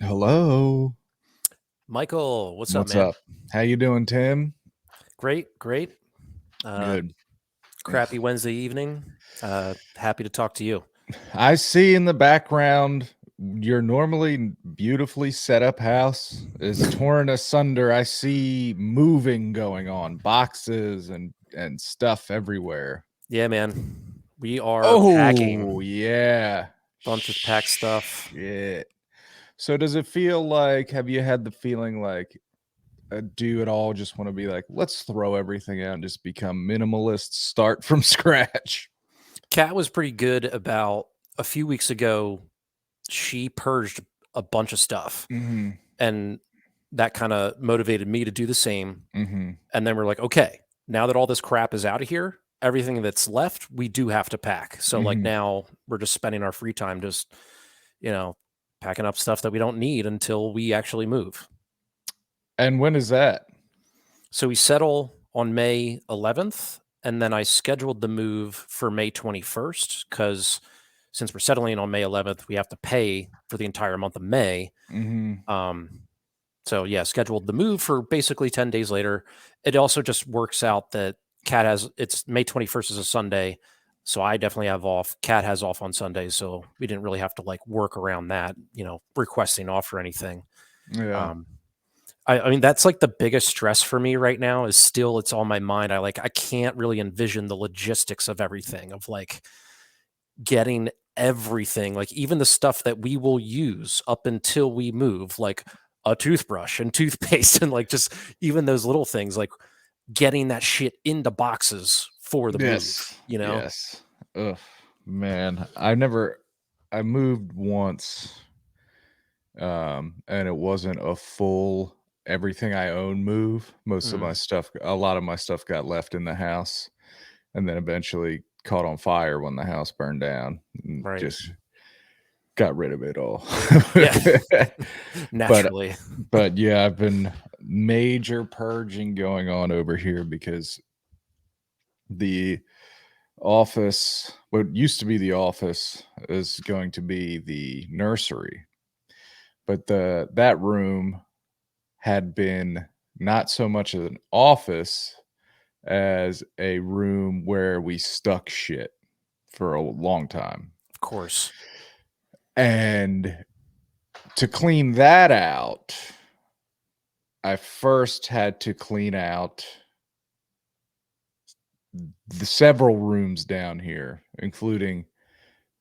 Hello. Michael, what's up, What's man? up? How you doing, Tim? Great. Good. Crappy Wednesday evening. Happy to talk to you. I see in the background your normally beautifully set up house is torn asunder. I see moving going on, boxes and stuff everywhere. Yeah, man. We are packing. Oh, yeah. Bunch of pack stuff. Shit. So does it feel like, have you had the feeling like, do you at all just want to be like, let's throw everything out and just become minimalists, start from scratch? Kat was pretty good about a few weeks ago. She purged a bunch of stuff, Mm-hmm. and that kind of motivated me to do the same. Mm-hmm. And then we're like, okay, now that all this crap is out of here, everything that's left, we do have to pack. So like Mm-hmm. now we're just spending our free time just, packing up stuff that we don't need until we actually move. And when is that? So we settle on May 11th, and then I scheduled the move for May 21st because since we're settling on May 11th, we have to pay for the entire month of May. Mm-hmm. So yeah, scheduled the move for basically 10 days later. It also just works out that it's May 21st is a Sunday. So I definitely have off. Kat has off on Sundays. So we didn't really have to like work around that, requesting off or anything. Yeah. I mean, that's like the biggest stress for me right now is still it's on my mind. I can't really envision the logistics of everything, of like getting everything, like even the stuff that we will use up until we move, like a toothbrush and toothpaste and like just even those little things, like getting that shit into boxes for the Yes. move. Yes. Ugh, man. I moved once, and it wasn't a full everything I own move. Most of my stuff, a lot of my stuff got left in the house and then eventually caught on fire when the house burned down. And Right. just got rid of it all. Yeah. Naturally. But yeah, I've been major purging going on over here because the office, what used to be the office, is going to be the nursery. But that room had been not so much as an office as a room where we stuck shit for a long time. Of course. And to clean that out, I first had to clean out the several rooms down here, including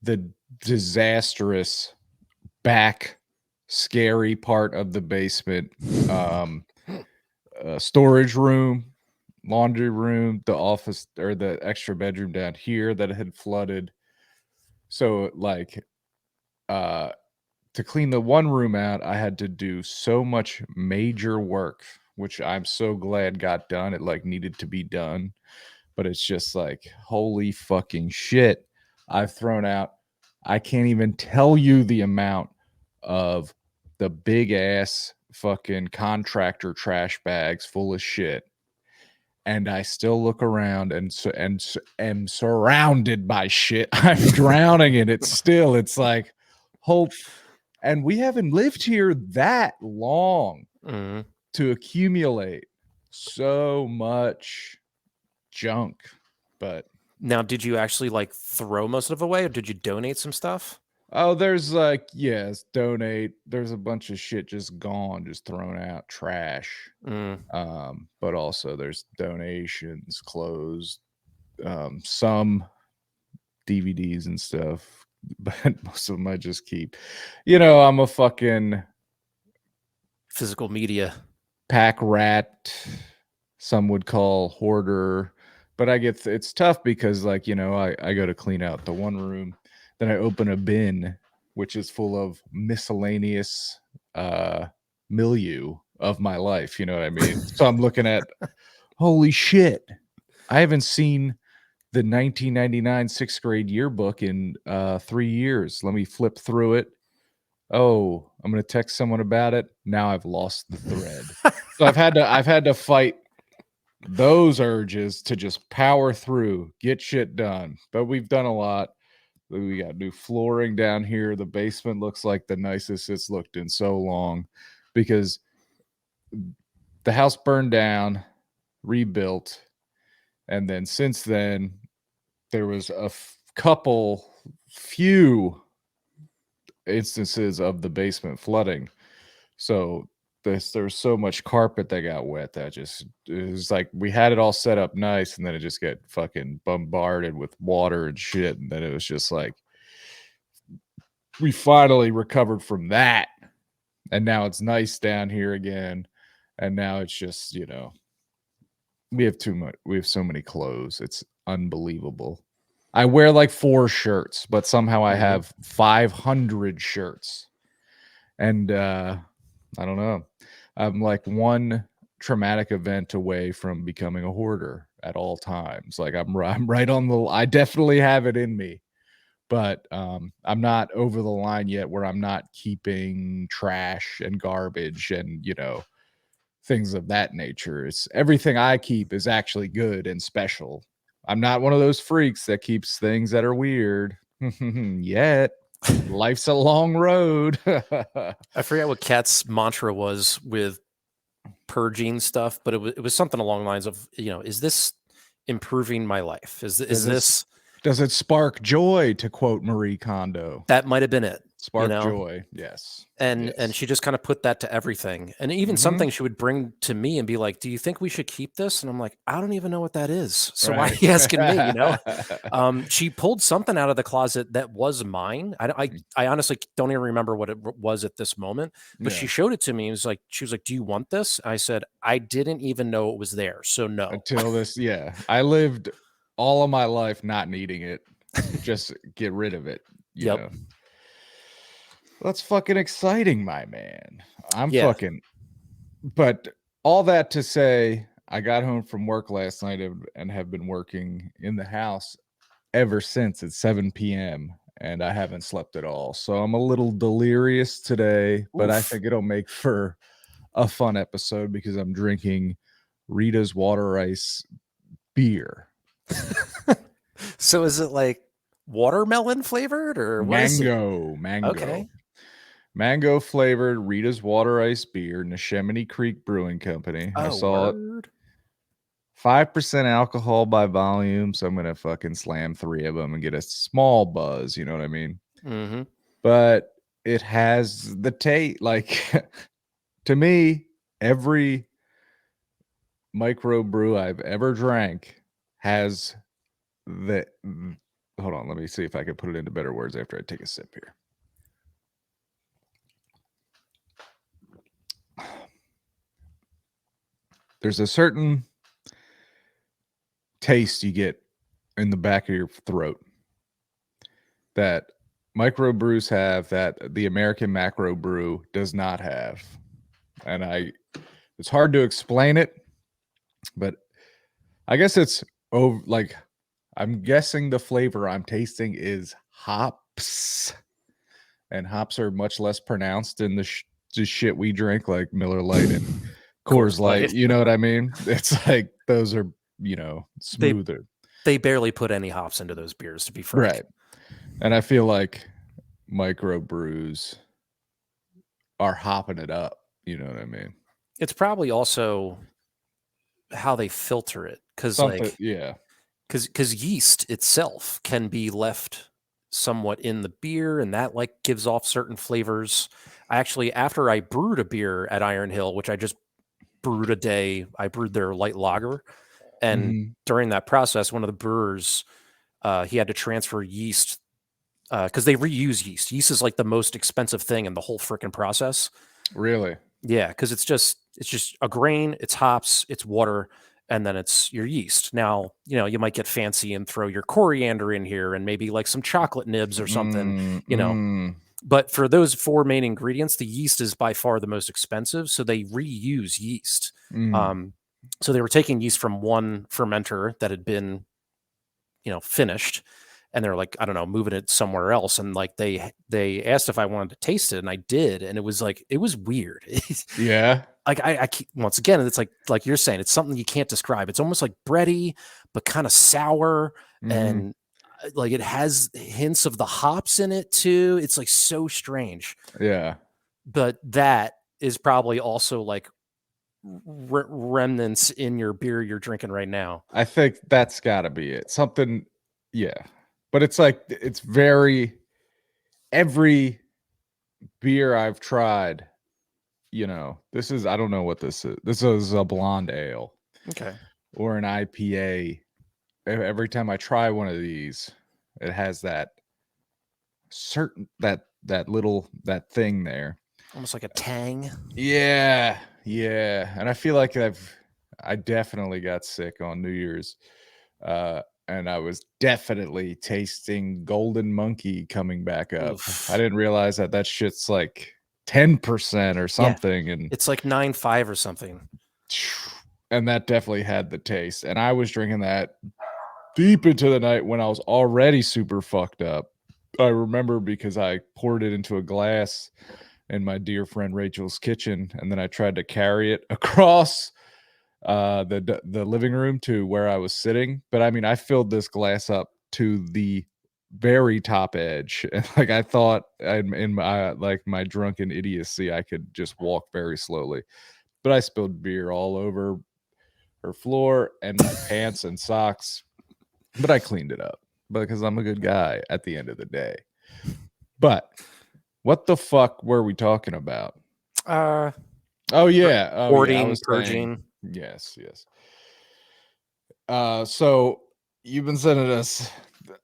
the disastrous back scary part of the basement, storage room, laundry room, the office, or the extra bedroom down here that had flooded. So like to clean the one room out, I had to do so much major work, which I'm so glad got done. It like needed to be done, but it's just like, holy fucking shit. I've thrown out, I can't even tell you the amount of the big ass fucking contractor trash bags full of shit. And I still look around and am surrounded by shit. I'm drowning in it still. It's like, hope. And we haven't lived here that long to accumulate so much junk. But Now, did you actually like throw most of it away, or did you donate some stuff? oh, there's like, yes, donate. There's a bunch of shit just gone, just thrown out, trash. But also there's donations, clothes, some DVDs and stuff, but most of them I just keep. I'm a fucking Physical media. pack rat, some would call hoarder, but it's tough because like, I go to clean out the one room, then I open a bin which is full of miscellaneous milieu of my life, you know what I mean? So I'm looking at, holy shit, I haven't seen the 1999 sixth grade yearbook in 3 years. Let me flip through it. Oh, I'm going to text someone about it. Now I've lost the thread. So I've had to fight those urges to just power through, get shit done. But we've done a lot. We got new flooring down here. The basement looks like the nicest it's looked in so long because the house burned down, rebuilt, and then since then there was a few instances of the basement flooding. So there's so much carpet that got wet that just it was like we had it all set up nice and then it just got fucking bombarded with water and shit. And then it was just like we finally recovered from that. And now it's nice down here again. And now it's just, we have too much. We have so many clothes. It's unbelievable. I wear like 4 shirts, but somehow I have 500 shirts. And I don't know. I'm like one traumatic event away from becoming a hoarder at all times. Like I'm right on the I definitely have it in me. But I'm not over the line yet where I'm not keeping trash and garbage and, things of that nature. It's everything I keep is actually good and special. I'm not one of those freaks that keeps things that are weird yet. Life's a long road. I forget what Kat's mantra was with purging stuff, but it was something along the lines of, is this improving my life? Is this does it spark joy, to quote Marie Kondo? That might have been it. Spark joy, yes. And she just kind of put that to everything. And even something she would bring to me and be like, do you think we should keep this? And I'm like, I don't even know what that is. So why are you asking me, She pulled something out of the closet that was mine. I honestly don't even remember what it was at this moment, but she showed it to me. She was like, do you want this? I said, I didn't even know it was there. So no. Until this, I lived all of my life not needing it. Just get rid of it. You know? That's fucking exciting, my man. I'm fucking. But all that to say, I got home from work last night and have been working in the house ever since at 7 p.m. and I haven't slept at all. So I'm a little delirious today, but I think it'll make for a fun episode because I'm drinking Rita's water ice beer. So is it like watermelon flavored or what? Mango. Okay. Mango flavored Rita's water ice beer, Neshaminy Creek Brewing Company. I saw it. 5% alcohol by volume, so I'm gonna fucking slam 3 of them and get a small buzz. You know what I mean? Mm-hmm. But it has the taste. Like to me, every micro brew I've ever drank has the. Hold on, let me see if I can put it into better words after I take a sip here. There's a certain taste you get in the back of your throat that micro brews have that the American macro brew does not have. And it's hard to explain it, but I guess it's like I'm guessing the flavor I'm tasting is hops, and hops are much less pronounced in the shit we drink, like Miller Lite and Coors Light. You know what I mean? It's like those are, smoother. They barely put any hops into those beers, to be frank. Right. And I feel like micro brews are hopping it up. You know what I mean? It's probably also how they filter it. Because yeast itself can be left somewhat in the beer, and that like gives off certain flavors. After I brewed a beer at Iron Hill, which I just brewed I brewed their light lager. And during that process, one of the brewers, he had to transfer yeast because they reuse yeast. Yeast is like the most expensive thing in the whole freaking process. Really? Yeah, because it's just a grain, it's hops, it's water, and then it's your yeast. Now, you might get fancy and throw your coriander in here and maybe like some chocolate nibs or something, But for those 4 main ingredients, the yeast is by far the most expensive. So they reuse yeast. So they were taking yeast from one fermenter that had been, finished, and they're like, I don't know, moving it somewhere else. And like they asked if I wanted to taste it, and I did, and it was weird. Yeah. Like once again, it's like you're saying, it's something you can't describe. It's almost like bready, but kind of sour, Mhm. and like it has hints of the hops in it too. It's like so strange, Yeah. but that is probably also like remnants in your beer you're drinking right now. I think that's gotta be it. Something, yeah. But it's like it's very every beer I've tried, this is I don't know what this is. This is a blonde ale Okay. or an IPA. Every time I try one of these, it has that certain that thing there. Almost like a tang. Yeah, yeah. And I feel like I definitely got sick on New Year's. And I was definitely tasting Golden Monkey coming back up. I Oof. didn't realize that shit's like 10% or Yeah. something, and It's like 9.5 or something. that definitely had the taste. And I was drinking that deep into the night when I was already super fucked up. I remember because I poured it into a glass in my dear friend Rachel's kitchen, and then I tried to carry it across the living room to where I was sitting. But I mean, I filled this glass up to the very top edge, and like I thought, in my like my drunken idiocy, I could just walk very slowly. But I spilled beer all over her floor and my pants and socks. But I cleaned it up because I'm a good guy at the end of the day. But what the fuck were we talking about? Uh, Oh yeah. Oh yeah. I hoarding, was saying purging. yes, yes. So you've been sending us.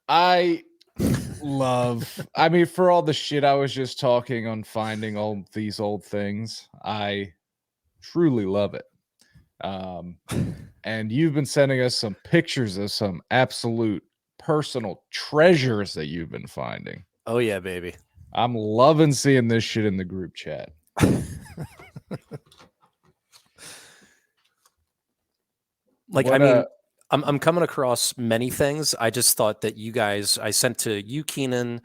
I I mean, for all the shit I was just talking on finding all these old things, I truly love it. Um, and you've been sending us some pictures of some absolute personal treasures that you've been finding. Oh yeah, baby. I'm loving seeing this shit in the group chat. Like, I What mean, I'm coming across many things. I just thought that I sent to you, Keenan,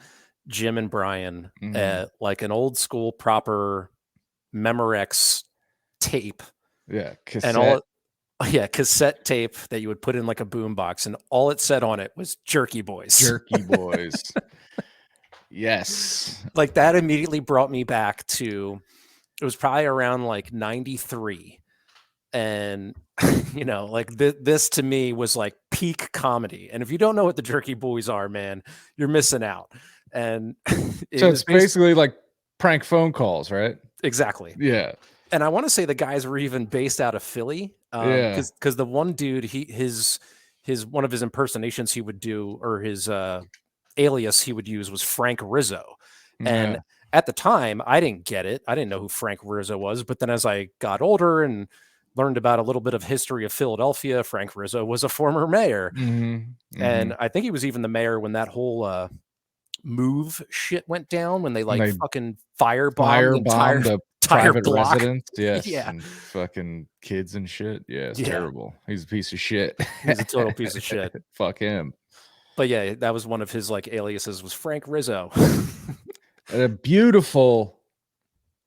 Jim, and Brian, mhm. like an old school proper Memorex tape, Yeah, and cassette yeah, cassette tape that you would put in like a boombox, and all it said on it was Jerky Boys. jerky boys. Yes. Like that immediately brought me back to, it was probably around like 93. And like this to me was like peak comedy. And if you don't know what the Jerky Boys are, man, you're missing out. And it So was it's basically like prank phone calls, right? exactly. Yeah. And I want to say the guys were even based out of Philly, Yeah. because the one dude, his one of his impersonations he would do, or his alias he would use, was Frank Rizzo. And Yeah. at the time, I didn't get it. I didn't know who Frank Rizzo was. But then as I got older and learned about a little bit of history of Philadelphia, Frank Rizzo was a former mayor. Mhm. And Mhm. I think he was even the mayor when that whole move shit went down, when they And like they fucking firebombed the entire firebomb the entire private block. residence, yes, Yeah. and fucking kids and shit. Yeah, it's Yeah. terrible. He's a piece of shit. He's a total piece of shit. Fuck him. But yeah, that was one of his like aliases, was Frank Rizzo. A beautiful,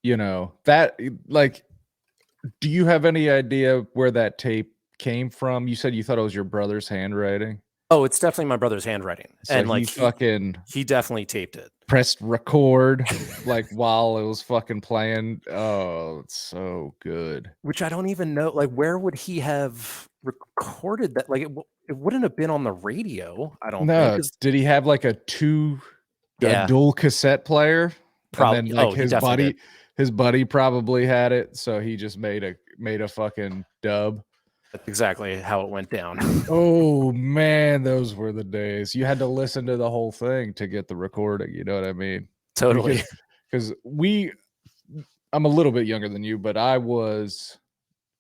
that like, do you have any idea where that tape came from? You said you thought it was your brother's handwriting. Oh, it's definitely my brother's handwriting. So And like he fucking he definitely taped it. pressed record like while it was fucking playing. Oh, it's so good. Which I don't even know, like, where would he have recorded that? Like, it wouldn't have been on the radio, I don't think. No, 'Cause did he have like a yeah, dual cassette player? And then probably. like Oh, he definitely did. his buddy probably had it, so he just made a fucking dub. That's exactly how it went down. Oh man, those were the days. You had to listen to the whole thing to get the recording, you know what I mean? Totally. Because I'm a little bit younger than you, but I was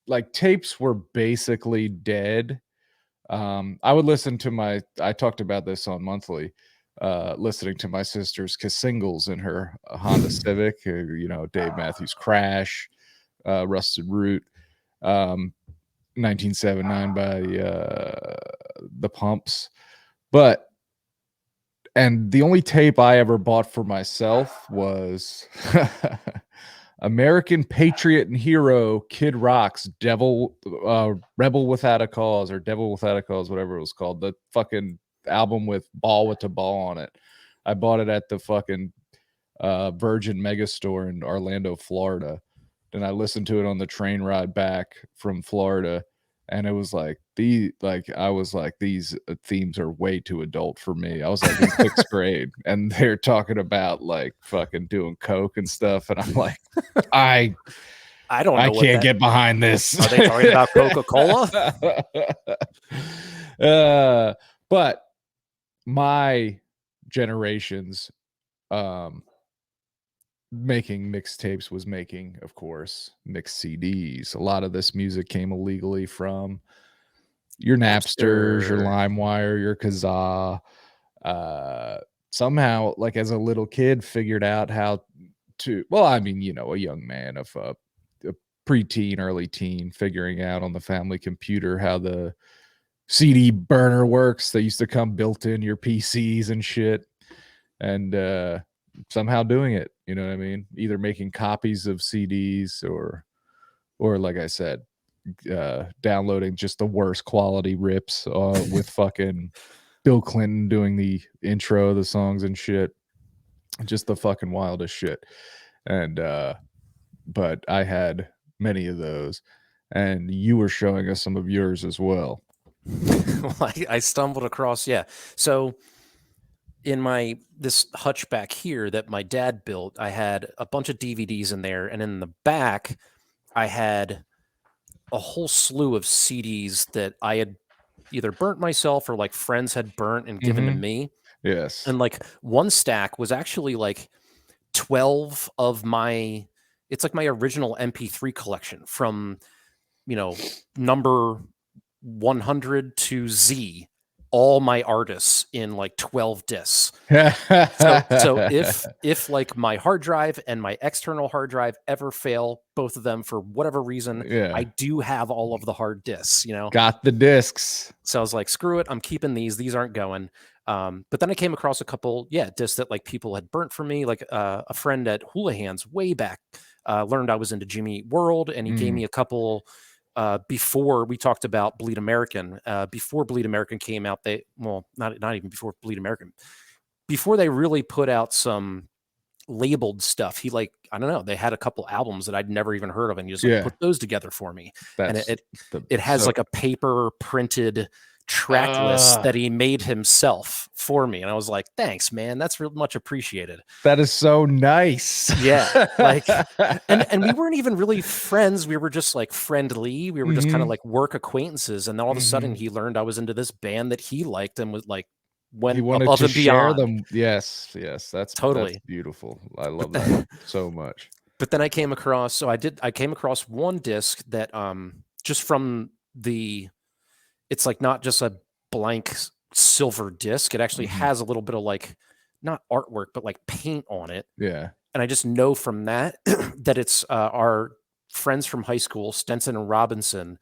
like tapes were basically dead. I would listen to I talked about this on monthly, listening to my sister's singles in her Honda Civic, Dave Matthews Crash, Rusted Root, 1979 by the Pumps. But and the only tape I ever bought for myself was American Patriot and Hero, Kid Rock's Rebel Without a Cause, or Devil Without a Cause, whatever it was called. The fucking album with Ball with the Ball on it. I bought it at the fucking Virgin Megastore in Orlando, Florida. And I listened to it on the train ride back from Florida. And it was like these themes are way too adult for me. I was like in 6th grade, and they're talking about like fucking doing coke and stuff, and I'm like, I don't know. I can't get behind this. Are they talking about Coca-Cola? But my generation's making mixtapes was making, of course, mixed CDs. A lot of this music came illegally from your Napsters, your LimeWire, your Kazaa. Somehow, like as a little kid, figured out how to. Well, I mean, you know, a young man of a preteen, early teen, figuring out on the family computer how the CD burner works. They used to come built in your PCs and shit, and somehow doing it. You know what I mean? Either making copies of CDs or like I said, downloading just the worst quality rips with fucking Bill Clinton doing the intro of the songs and shit. Just the fucking wildest shit. And but I had many of those, and you were showing us some of yours as well. Well, I stumbled across, so in this hutch back here that my dad built, I had a bunch of DVDs in there, and in the back I had a whole slew of CDs that I had either burnt myself or like friends had burnt and given to me. Yes. And like one stack was actually like 12 of it's like my original MP3 collection from, you know, number 100 to Z, all my artists in like 12 discs. so if like my hard drive and my external hard drive ever fail, both of them for whatever reason, I do have all of the hard discs, you know. Got the discs. So I was like, screw it, I'm keeping these aren't going. But then I came across a couple discs that like people had burnt for me, like a friend at Houlihan's way back learned I was into Jimmy Eat World, and he gave me a couple before we talked about Bleed American. Before Bleed American came out, not even before Bleed American, before they really put out some labeled stuff, he like, I don't know, they had a couple albums that I'd never even heard of, and he just like put those together for me. And it has like a paper printed track list that he made himself for me, and I was like, thanks, man, that's really much appreciated. That is so nice. Yeah, like and we weren't even really friends, we were just like friendly, we were just kind of like work acquaintances, and then all of a sudden he learned I was into this band that he liked and was like went above and beyond. Them. Yes, that's totally beautiful. I love that so much. But then I came across one disc that just from it's like not just a blank silver disc. It actually has a little bit of like, not artwork, but like paint on it. Yeah. And I just know from that that it's our friends from high school, Stenson and Robinson.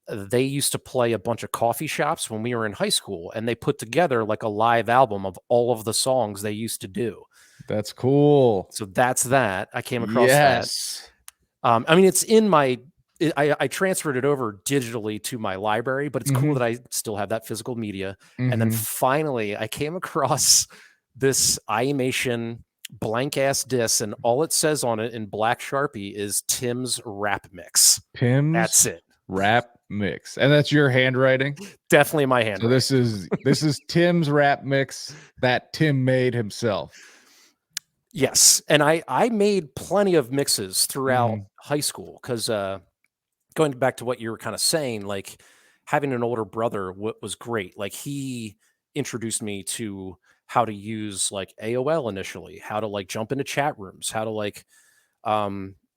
They used to play a bunch of coffee shops when we were in high school, and they put together like a live album of all of the songs they used to do. That's cool. So that's that. I came across that. I mean, it's in I transferred it over digitally to my library, but it's cool that I still have that physical media. And then finally I came across this iMation blank ass disc, and all it says on it in black Sharpie is Tim's Rap Mix. That's it. Rap Mix. And that's your handwriting? Definitely my handwriting. So this is Tim's Rap Mix that Tim made himself. Yes. And I made plenty of mixes throughout high school, because going back to what you were kind of saying, like having an older brother was great. Like he introduced me to how to use like AOL initially, how to like jump into chat rooms, how to like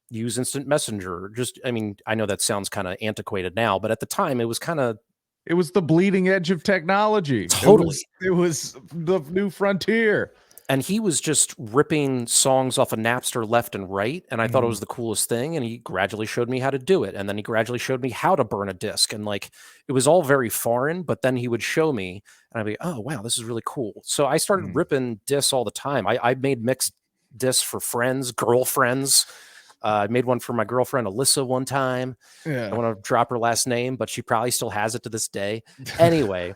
use instant messenger. Just, I mean, I know that sounds kind of antiquated now, but at the time it was the bleeding edge of technology. Totally. It was the new frontier. and he was just ripping songs off of Napster left and right, and I thought it was Mhm. the coolest thing, and he gradually showed me how to do it, and then he gradually showed me how to burn a disc, and, like, it was all very foreign, but then he would show me, and I'd be, "Oh, wow, this is really cool." So I started Mhm. ripping discs all the time. I made mixed discs for friends, girlfriends. I made one for my girlfriend Alyssa one time. I Yeah. don't wanna drop her last name, but she probably still has it to this day. Anyway,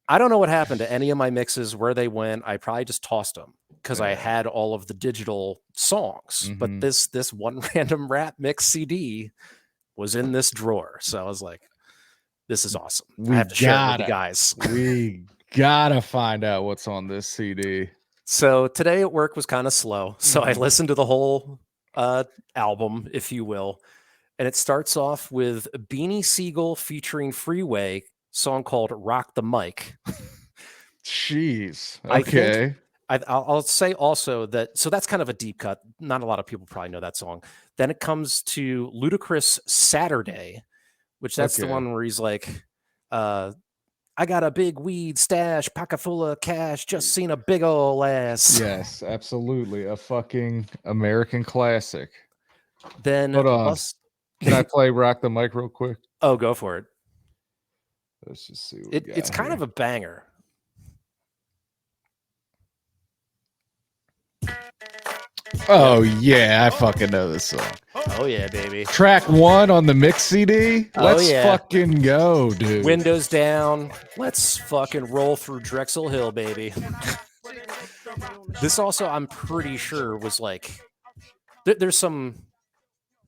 I don't know what happened to any of my mixes, where they went. I probably just tossed them because I Yeah. had all of the digital songs. But Mhm. this one random rap mix CD was in this drawer. So I was like, this is awesome. I We have to share it with you gotta guys. we gotta find out what's on this CD. So today at work was kind of slow. So I Mhm. listened to the whole album, if you will. And it starts off with Beanie Siegel featuring Freeway, song called Rock the Mic. Jeez. I think Okay. I'll say also that, so that's kind of a deep cut. Not a lot of people probably know that song. Then it comes to Ludacris Saturday, which that's the Okay. one where he's like, I got a big weed stash, pocket full of cash, just seen a big ol' ass. Yes, absolutely. A fucking American classic. Then Hold on. Bust. Can I play Rock the Mic real quick? Oh, go for it. Let's just see what we It's got kind here. of a banger. Oh yeah, I fucking know this song. Oh yeah, baby. Track 1 on the mix CD. Oh, Let's yeah. fucking go, dude. Windows down. Let's fucking roll through Drexel Hill, baby. This also, I'm pretty sure, was like, there's some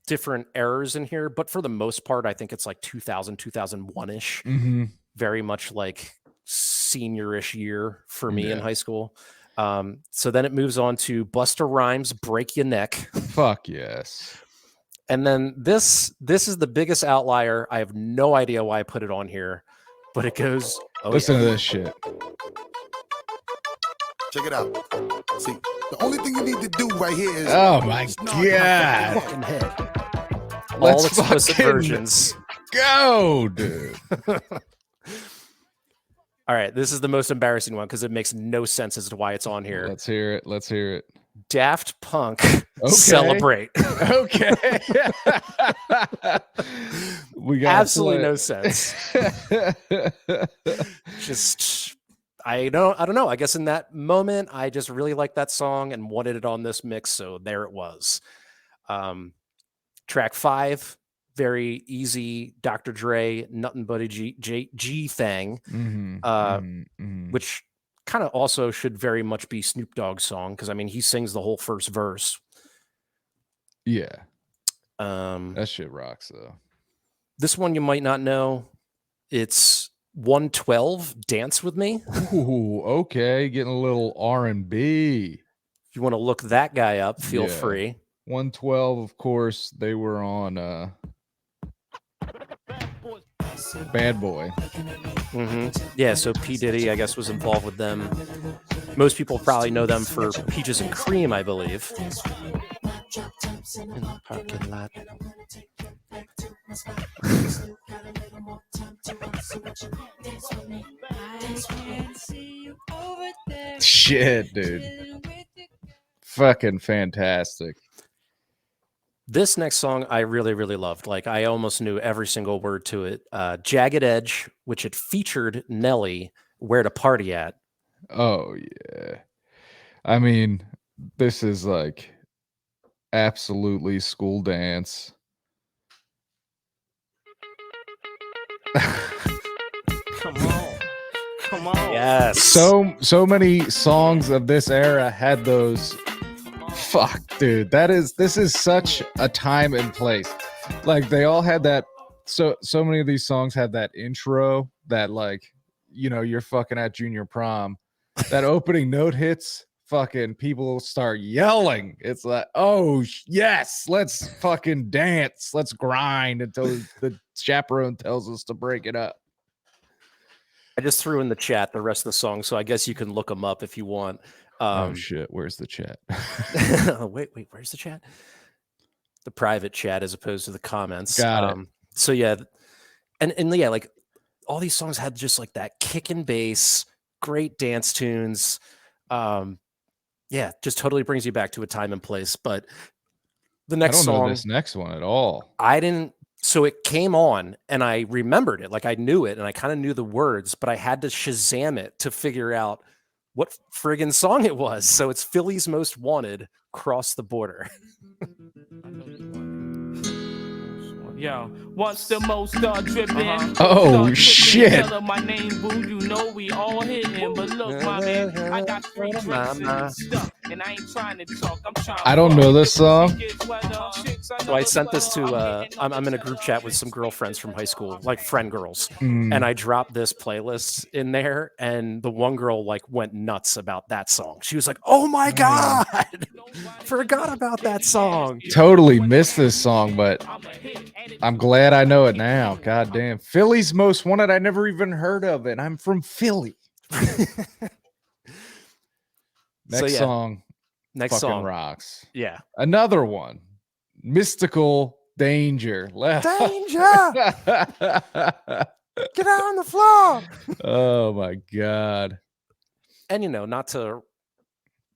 different errors in here, but for the most part, I think it's like 2000, 2001-ish. Mm-hmm. Very much like senior-ish year for me in Yeah. high school. So then it moves on to Busta Rhymes, Break Your Neck. Fuck yes. And then this is the biggest outlier. I have no idea why I put it on here, but it goes, oh Listen yeah. to this shit. Check it out. See, the only thing you need to do right here is. Oh my just nod your god. Fucking head. Let's All explicit fucking versions. go, dude. All right, this is the most embarrassing one because it makes no sense as to why it's on here. Let's hear it. Let's hear it. Daft Punk, Okay. Celebrate. Okay. We got Absolutely no sense. Just I don't know. I guess in that moment, I just really liked that song and wanted it on this mix, so there it was. Track 5, very easy Dr. Dre, nothing but a G thing, Mhm, mhm, mhm. which kind of also should very much be Snoop Dogg's song because I mean he sings the whole first verse. Yeah, Um, that shit rocks though. this one you might not know. It's 112, Dance With Me. Ooh, okay, getting a little R&B. If you want to look that guy up, feel Yeah. free. 112, of course, they were on Bad Boy. Yeah, so P. Diddy, I guess, was involved with them. Most people probably know them for Peaches and Cream, I believe. In the parking lot. Shit, dude. Fucking fantastic. This next song I really, really loved. Like, I almost knew every single word to it. Jagged Edge, which it featured Nelly, Where to Party At. Oh, yeah. I mean, this is like absolutely school dance. Come on. Come on. Yes. So many songs of this era had those. Fuck, dude. This is such a time and place. Like they all had that. So many of these songs had that intro that, like, you know, you're fucking at junior prom. That opening note hits. Fucking people start yelling. It's like, oh yes, let's fucking dance. Let's grind until the chaperone tells us to break it up. I just threw in the chat the rest of the song, so I guess you can look them up if you want. Oh shit, where's the chat? wait, where's the chat? The private chat as opposed to the comments. Got it. So yeah, and yeah, like all these songs had just like that kick and bass, great dance tunes. Yeah, just totally brings you back to a time and place. But the I next don't know song, this next one at all. I didn't. So it came on and I remembered it. Like I knew it and I kind of knew the words, but I had to Shazam it to figure out what friggin' song it was. So it's Philly's Most Wanted, Cross the Border. Yo, once the most start dripping. Oh, shit. Tell her my name, boo. You know we all hitting. But look, my man, I got 3 drinks and stuff, and I ain't trying to talk. I'm trying. I don't know this song. So I sent this to, I'm in a group chat with some girlfriends from high school, like friend girls. Mm. And I dropped this playlist in there. And the one girl like went nuts about that song. She was like, oh my God, forgot about that song. Totally missed this song, but I'm glad I know it now. God damn. Philly's Most Wanted. I never even heard of it. I'm from Philly. Next song. Next fucking song rocks. Yeah. Another one. Mystical Danger. Danger! Get out on the floor. Oh my God. And not to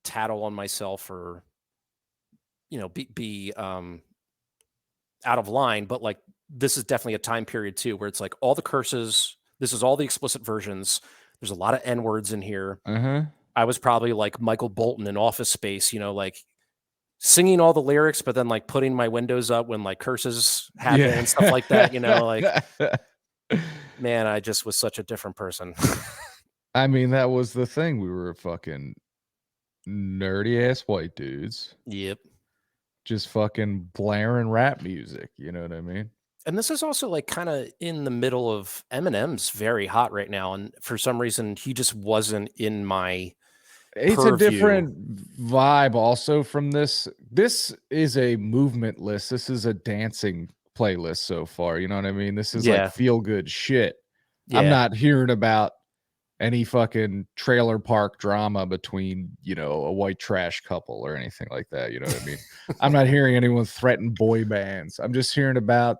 tattle on myself or be out of line, but like this is definitely a time period too where it's like all the curses, this is all the explicit versions. There's a lot of N-words in here. I was probably like Michael Bolton in Office Space, like singing all the lyrics, but then like putting my windows up when like curses happen and stuff like that, like man, I just was such a different person. I mean, that was the thing. We were fucking nerdy ass white dudes. Yep. Just fucking blaring rap music. You know what I mean? And this is also like kind of in the middle of Eminem's very hot right now. And for some reason, he just wasn't in my It's purview. a different vibe also from this. This is a movement list. This is a dancing playlist so far. You know what I mean? This is like feel good shit. I'm not hearing about any fucking trailer park drama between, a white trash couple or anything like that. You know what I mean? I'm not hearing anyone threaten boy bands. I'm just hearing about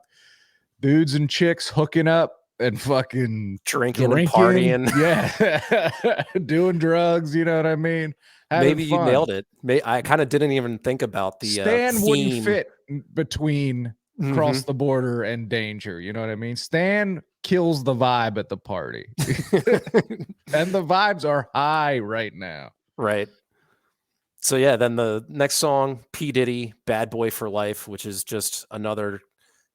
dudes and chicks hooking up and fucking drinking and partying. Yeah. Doing drugs. You know what I mean? Maybe you nailed it. I kind of didn't even think about the Stan wouldn't fit between Cross the Border and Danger. You know what I mean? Stan kills the vibe at the party. And the vibes are high right now. Right. So yeah, then the next song, P. Diddy, Bad Boy for Life, which is just another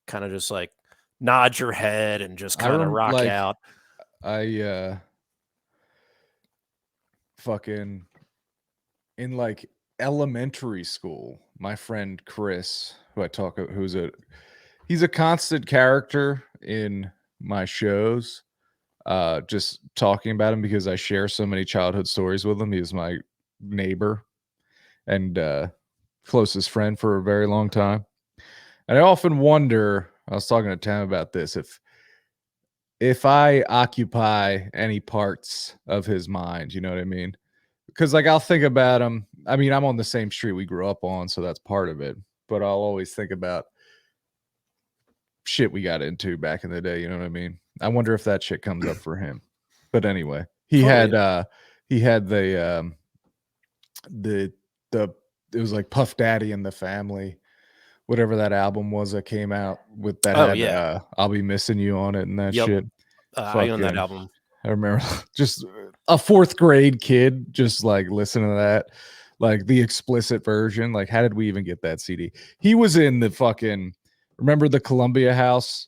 kind of just like nod your head and just kind of rock out. I fucking in like elementary school, my friend Chris, who I talk, he's a constant character in my shows. Just talking about him because I share so many childhood stories with him. He was my neighbor and closest friend for a very long time. And I often wonder, I was talking to Tam about this, if I occupy any parts of his mind, you know what I mean? Because like I'll think about him. I mean, I'm on the same street we grew up on, so that's part of it. But I'll always think about shit we got into back in the day. You know what I mean? I wonder if that shit comes up for him. But anyway, he had the it was like Puff Daddy and the Family, whatever that album was that came out with that. I'll Be Missing You on it and that shit. I own that album. I remember just a 4th grade kid just like listening to that, like the explicit version. Like, how did we even get that CD? He was in the fucking, remember the Columbia House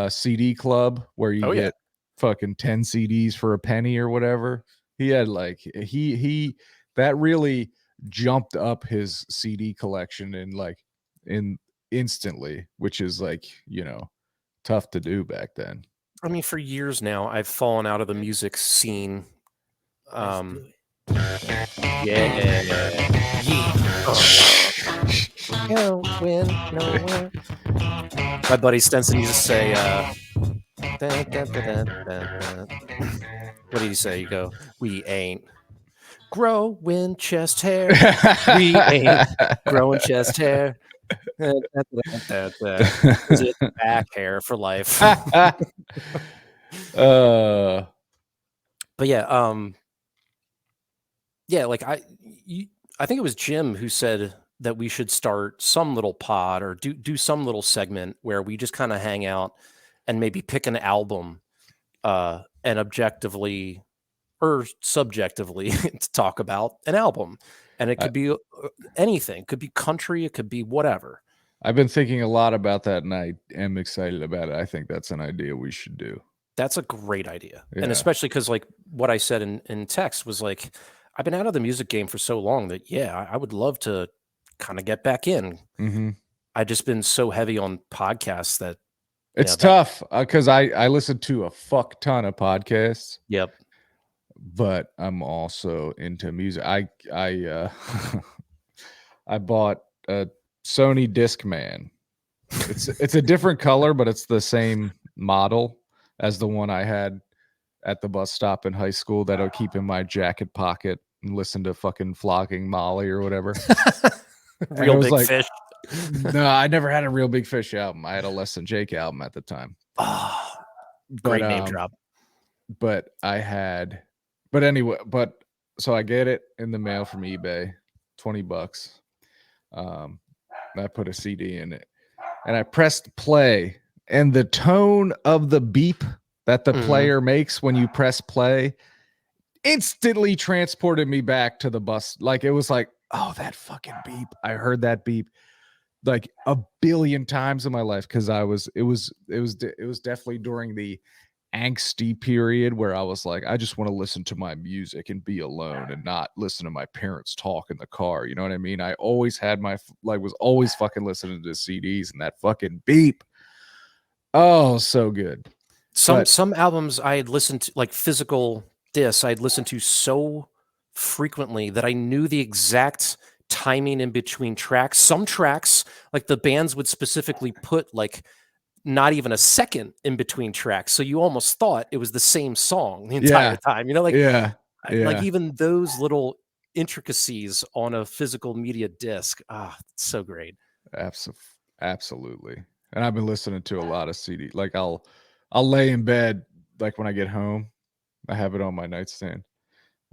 CD club where you get fucking 10 CDs for a penny or whatever. He had like, he that really jumped up his CD collection in instantly, which is like, tough to do back then. I mean, for years now, I've fallen out of the music scene. My buddy Stenson used to say, what did he say? You go, we ain't growing chest hair. We ain't growing chest hair. It's back hair for life. But yeah, Yeah, like I think it was Jim who said that we should start some little pod or do some little segment where we just kind of hang out and maybe pick an album and objectively or subjectively to talk about an album. And it I, could be anything. It could be country, it could be whatever. I've been thinking a lot about that, and I am excited about it. I think that's an idea we should do. That's a great idea. Yeah. And especially because like what I said in text was like, I've been out of the music game for so long that, yeah, I would love to kind of get back in. Mm-hmm. I've just been so heavy on podcasts that it's tough because I listen to a fuck ton of podcasts. Yep. But I'm also into music. I I bought a Sony Discman. It's a different color, but it's the same model as the one I had at the bus stop in high school that I'll keep in my jacket pocket and listen to fucking Flogging Molly or whatever. Real Big Fish. No, I never had a Real Big Fish album. I had a Less Than Jake album at the time. Oh, great name drop. But anyway, so I get it in the mail from eBay, $20. I put a CD in it and I pressed play, and the tone of the beep that the player makes when you press play instantly transported me back to the bus. Like it was like, oh, that fucking beep. I heard that beep like a billion times in my life because it was definitely during the angsty period where I was like, I just want to listen to my music and be alone and not listen to my parents talk in the car. You know what I mean? I always had was always fucking listening to CDs, and that fucking beep. Oh, so good. Some albums I had listened to, like physical discs, I'd listened to so frequently that I knew the exact timing in between tracks. Some tracks, like the bands would specifically put like not even a second in between tracks, so you almost thought it was the same song the entire time. You know, like like even those little intricacies on a physical media disc. It's so great. Absolutely. And I've been listening to a lot of CD. Like I'll lay in bed, like when I get home, I have it on my nightstand.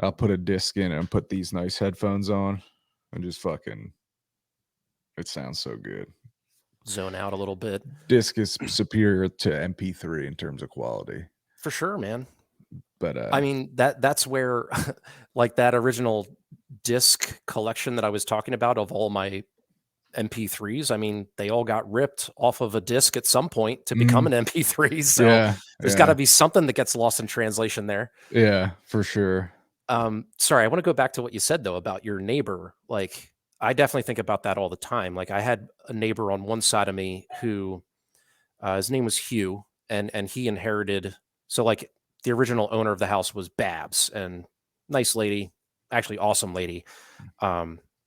I'll put a disc in and put these nice headphones on and just fucking, it sounds so good. Zone out a little bit. Disc is superior to MP3 in terms of quality. For sure, man. But I mean, that's where like that original disc collection that I was talking about of all my MP3s, I mean, they all got ripped off of a disc at some point to become an MP3. So there's got to be something that gets lost in translation there. Yeah, for sure. Sorry, I want to go back to what you said though about your neighbor. Like, I definitely think about that all the time. Like, I had a neighbor on one side of me who his name was Hugh, and he inherited. So like the original owner of the house was Babs, and nice lady, actually awesome lady.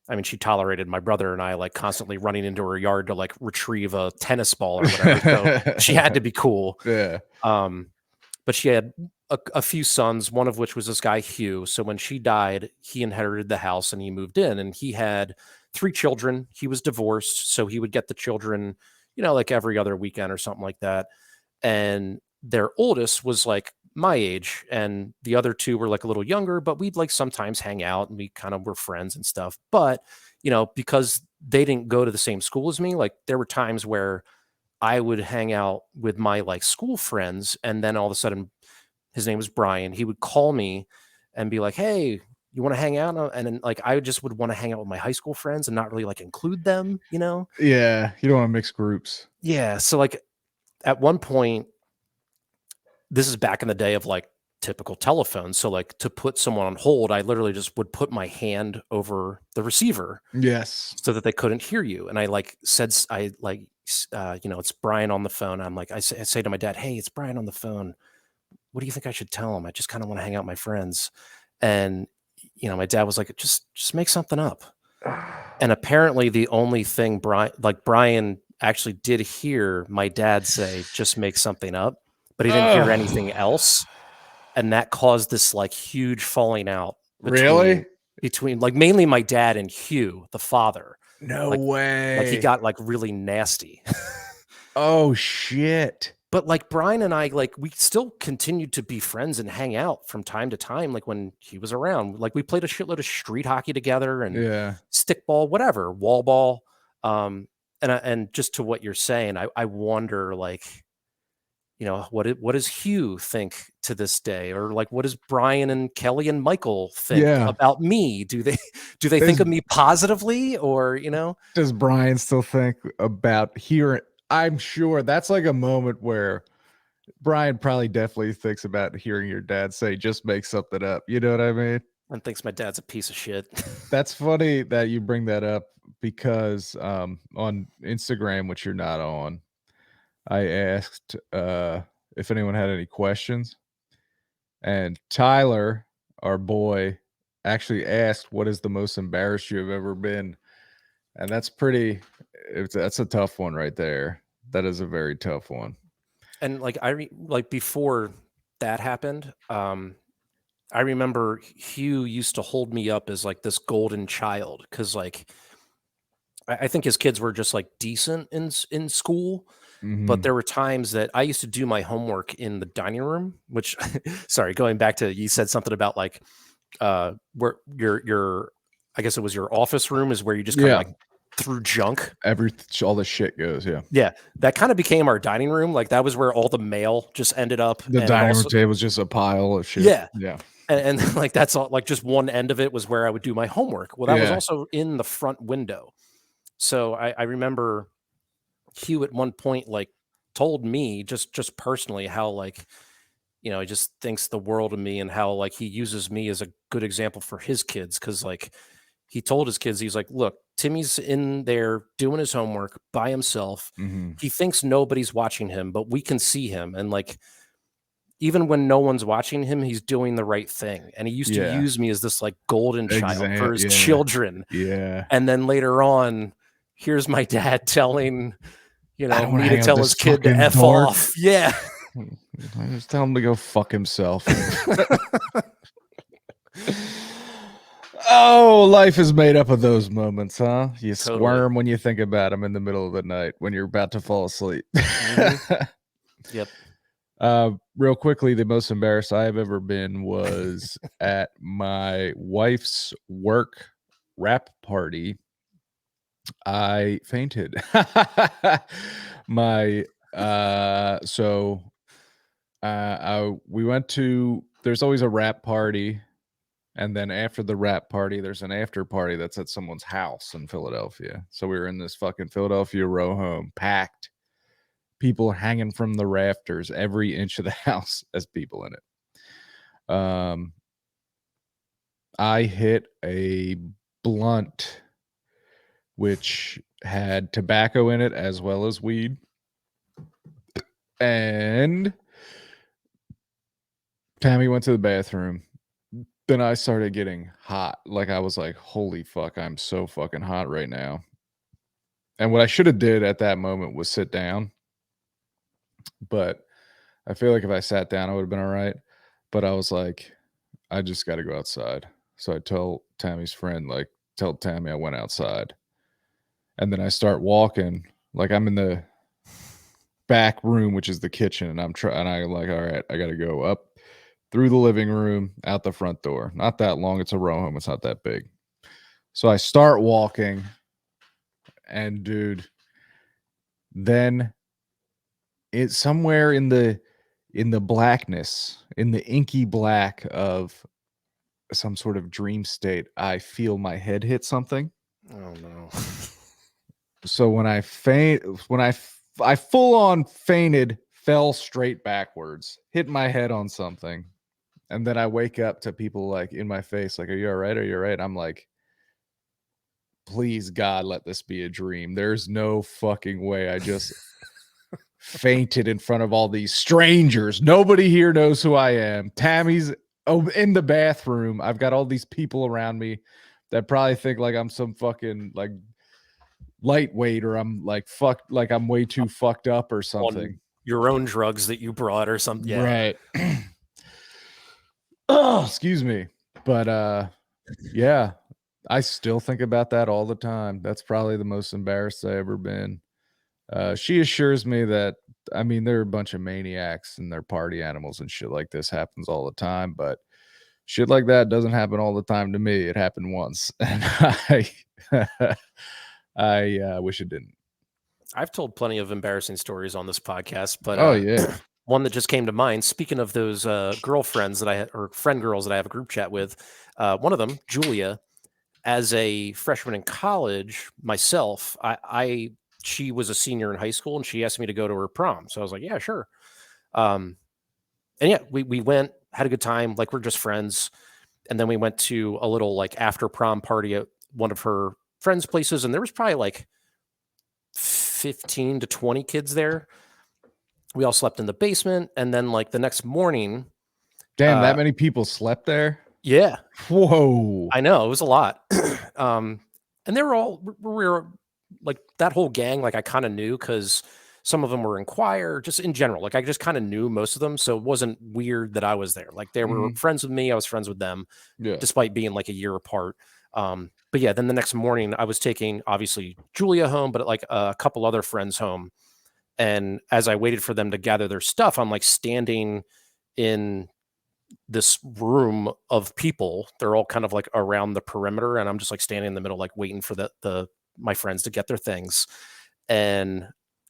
I mean, she tolerated my brother and I like constantly running into her yard to like retrieve a tennis ball or whatever. So she had to be cool. Yeah. But she had a few sons, one of which was this guy, Hugh. So when she died, he inherited the house and he moved in, and he had 3 children. He was divorced, so he would get the children, you know, like every other weekend or something like that. And their oldest was like my age, and the other 2 were like a little younger, but we'd like sometimes hang out and we kind of were friends and stuff. But, you know, because they didn't go to the same school as me, like there were times where I would hang out with my like school friends, and then all of a sudden, his name was Brian. He would call me and be like, "Hey, you want to hang out?" And then like I just would want to hang out with my high school friends and not really like include them, you know? Yeah, you don't want to mix groups. Yeah. So like at one point, this is back in the day of like typical telephones. So like to put someone on hold, I literally just would put my hand over the receiver. Yes. So that they couldn't hear you. And I like said, you know, it's Brian on the phone. I'm like, I say to my dad, "Hey, it's Brian on the phone. What do you think I should tell him? I just kind of want to hang out with my friends." And, you know, my dad was like, just make something up. And apparently the only thing Brian actually did hear my dad say, "Just make something up," but he didn't hear anything else. And that caused this like huge falling out. Between like mainly my dad and Hugh, the father. No way. Like he got like really nasty. Oh shit. But like Brian and I, like we still continued to be friends and hang out from time to time. Like when he was around, like we played a shitload of street hockey together and Yeah. stickball, whatever, wall ball. And just to what you're saying, I wonder, like, you know, what does Hugh think to this day, or like what does Brian and Kelly and Michael think Yeah. about me? Do they think of me positively, or you know? Does Brian still think about hearing? I'm sure that's like a moment where Brian probably definitely thinks about hearing your dad say, "Just make something up." You know what I mean? And thinks my dad's a piece of shit. That's funny that you bring that up because on Instagram, which you're not on, I asked if anyone had any questions, and Tyler, our boy, actually asked, "What is the most embarrassed you have ever been?" And that's that's a tough one right there. That is a very tough one. And like like before that happened, I remember Hugh used to hold me up as like this golden child, because like I think his kids were just like decent in school. But Mhm. there were times that I used to do my homework in the dining room, which sorry, going back to, you said something about like where your I guess it was your office room is where you just kind of Yeah. like threw junk. All the shit goes. Yeah. Yeah, that kind of became our dining room. Like that was where all the mail just ended up. The And dining room also, table is just a pile of shit. yeah, Yeah. and like that's all, like just one end of it was where I would do my homework. Well, that was Yeah. also in the front window. So I remember Hugh at one point like told me just personally how, like, you know, he just thinks the world of me, and how like he uses me as a good example for his kids. Cause like he told his kids, he's like, look, Timmy's in there doing his homework by himself. Mhm. He thinks nobody's watching him, but we can see him. And like, even when no one's watching him, he's doing the right thing. And he used to Yeah. use me as this like golden child for his Yeah. children. Yeah. And then later on, here's my dad telling, you I know, don't wanna me to hang out tell with his this kid to fucking F dork. off. Yeah. I just tell him to go fuck himself. Oh, life is made up of those moments, huh? You Totally. squirm when you think about them in the middle of the night when you're about to fall asleep. Yep. Real quickly, the most embarrassed I have ever been was at my wife's work wrap party. I fainted. My we went to, there's always a wrap party, and then after the wrap party there's an after party that's at someone's house in Philadelphia. So we were in this fucking Philadelphia row home, packed, people hanging from the rafters, every inch of the house as people in it. I hit a blunt which had tobacco in it as well as weed, and Tammy went to the bathroom. Then I started getting hot. Like I was like, holy fuck, I'm so fucking hot right now. And what I should have did at that moment was sit down. But I feel like if I sat down, I would have been all right. But I was like, I just got to go outside. So I tell Tammy's friend, like, tell Tammy I went outside. And then I start walking, like I'm in the back room, which is the kitchen, and I'm like, all right, I got to go up through the living room, out the front door. Not that long. It's a row home. It's not that big. So I start walking, and dude, then it's somewhere in the blackness, in the inky black of some sort of dream state, I feel my head hit something. Oh no. So when I I full on fainted, fell straight backwards, hit my head on something. And then I wake up to people like in my face, like, are you all right? Are you all right? I'm like, please God, let this be a dream. There's no fucking way I just fainted in front of all these strangers. Nobody here knows who I am. Tammy's in the bathroom. I've got all these people around me that probably think like I'm some fucking like lightweight, or I'm like like I'm way too fucked up or something. On your own drugs that you brought or something. Yeah. Right. Oh, excuse me. But yeah, I still think about that all the time. That's probably the most embarrassed I ever been. She assures me that I mean, they're a bunch of maniacs and they're party animals and shit like this happens all the time, but shit like that doesn't happen all the time to me. It happened once, and I wish it didn't. I've told plenty of embarrassing stories on this podcast, but Oh yeah, one that just came to mind. Speaking of those girlfriends that I had, or friend girls that I have a group chat with, one of them, Julia, as a freshman in college, myself, she was a senior in high school and she asked me to go to her prom. So I was like, yeah, sure. And yeah, we went, had a good time. Like, we're just friends. And then we went to a little like after prom party at one of her friends' places. And there was probably like 15 to 20 kids there. We all slept in the basement. And then like the next morning. damn, that many people slept there? Yeah. Whoa. I know, it was a lot. And they were we were like that whole gang, like I kind of knew because some of them were in choir, just in general. Like I just kind of knew most of them. So it wasn't weird that I was there. Like they were friends with me. I was friends with them, despite being like a year apart. But yeah, then the next morning I was taking obviously Julia home, but like a couple other friends home. And as I waited for them to gather their stuff, I'm like standing in this room of people. They're all kind of like around the perimeter, and I'm just like standing in the middle, like waiting for my friends to get their things. And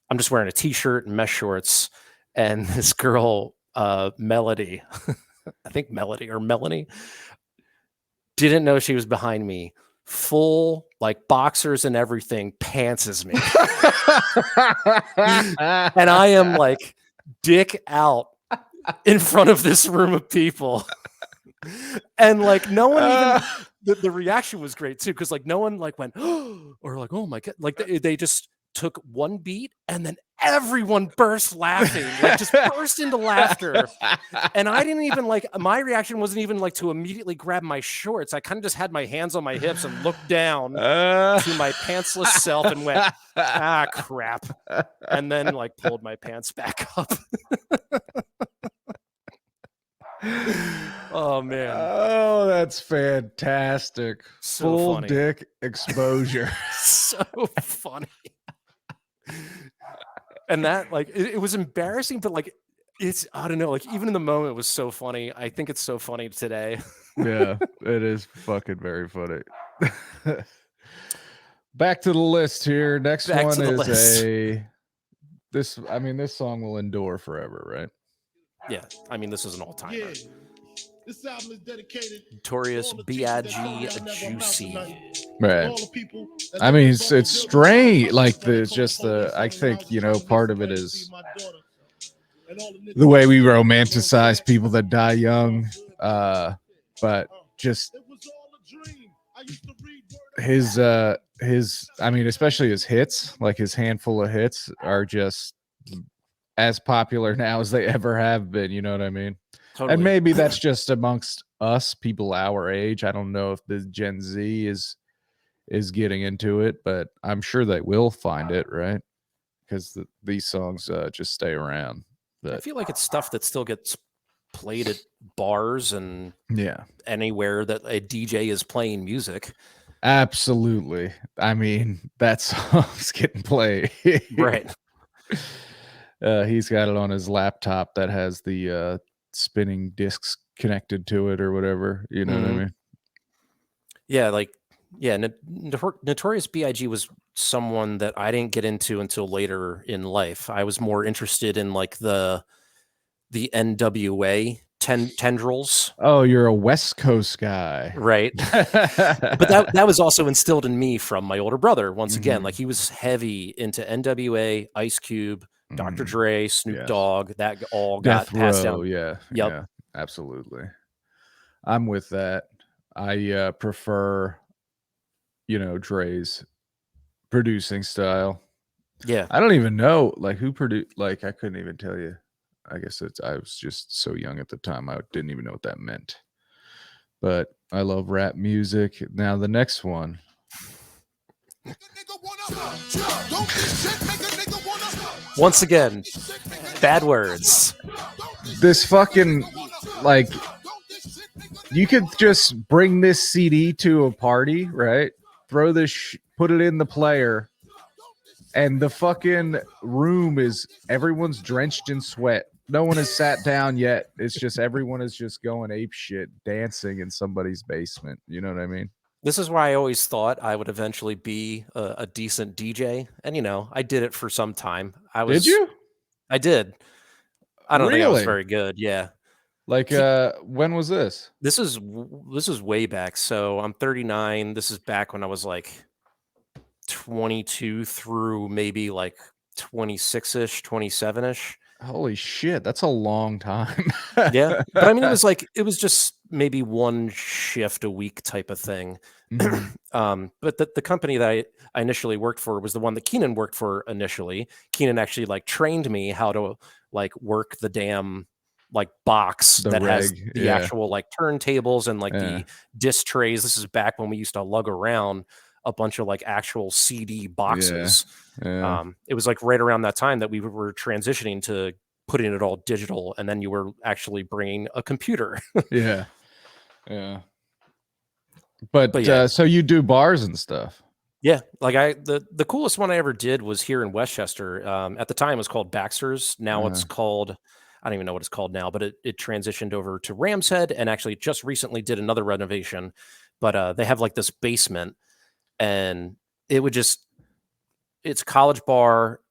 I'm just wearing a t-shirt and mesh shorts. And this girl, Melody, I think Melody or Melanie, didn't know she was behind me. Full like boxers and everything, pantses me. And I am like dick out in front of this room of people. And like no one even the reaction was great too, because like no one like went or like, oh my god, like they just took one beat and then everyone burst laughing, like just burst into laughter. And I didn't even like, my reaction wasn't even like to immediately grab my shorts. I kind of just had my hands on my hips and looked down to my pantsless self and went, ah, crap. And then like pulled my pants back up. Oh man. Oh, that's fantastic. So Full funny. dick exposure. So funny. And that like it was embarrassing, but like it's, I don't know, like even in the moment it was so funny. I think it's so funny today. Yeah, it is fucking very funny. Back to the list here. Next Back one to the is list. this song will endure forever, right? Yeah, I mean this is an all-timer. Yeah. This album is dedicated Notorious to all the people that B.I.G. call down that one Juicy. mouth tonight. Right. All the people that I mean, never it's saw strange. the Like building, just the, I think, you know, police part of it went to is see my daughter. And all the the way we niggas- romanticize people that die young. But just It was all a dream. I used to read his I mean, especially his hits, like his handful of hits are just as popular now as they ever have been, you know what I mean? Totally. And maybe that's just amongst us, people our age. I don't know if the Gen Z is getting into it, but I'm sure they will find it, right? Because these songs just stay around. I feel like it's stuff that still gets played at bars and Yeah, anywhere that a DJ is playing music. absolutely. I mean, that song's getting played. Right. He's got it on his laptop that has the spinning discs connected to it or whatever. You know what I mean? Yeah, like, yeah, Notorious B.I.G. was someone that I didn't get into until later in life. I was more interested in like the NWA tendrils. Oh, you're a West Coast guy. Right. But that was also instilled in me from my older brother. Once again, like he was heavy into NWA, Ice Cube, Dr. Dre, Snoop Dogg. That all got passed down. Yeah. Yep. Yeah, absolutely. I'm with that. I prefer, you know, Dre's producing style. Yeah. I don't even know like who produced, like I couldn't even tell you. I guess I was just so young at the time. I didn't even know what that meant. But I love rap music. Now the next one. Once again, bad words. This fucking, like, you could just bring this CD to a party, right? Throw this, put it in the player, and the fucking room is everyone's drenched in sweat. No one has sat down yet. It's just everyone is just going ape shit, dancing in somebody's basement. You know what I mean? This is why I always thought I would eventually be a decent DJ, and I did it for some time. Did you? I did. I don't think I was Really? very good. Yeah. Like, when was this? This is way back. So I'm 39. This is back when I was like 22 through maybe like 26-ish, 27-ish. Holy shit, that's a long time. Yeah. But I mean, it was just maybe one shift a week type of thing. But the company that I initially worked for was the one that Keenan worked for initially. Keenan actually like trained me how to like work the damn like box The that has reg, the yeah. actual like turntables and like Yeah. the disc trays. This is back when we used to lug around a bunch of like actual CD boxes. Yeah. It was like right around that time that we were transitioning to putting it all digital, and then you were actually bringing a computer. Yeah. Yeah. But yeah. so you do bars and stuff. Yeah, like the coolest one I ever did was here in Westchester. At the time, it was called Baxter's. Now it's called, I don't even know what it's called now, but it transitioned over to Ram's Head, and actually just recently did another renovation. But they have like this basement, and it's a college bar.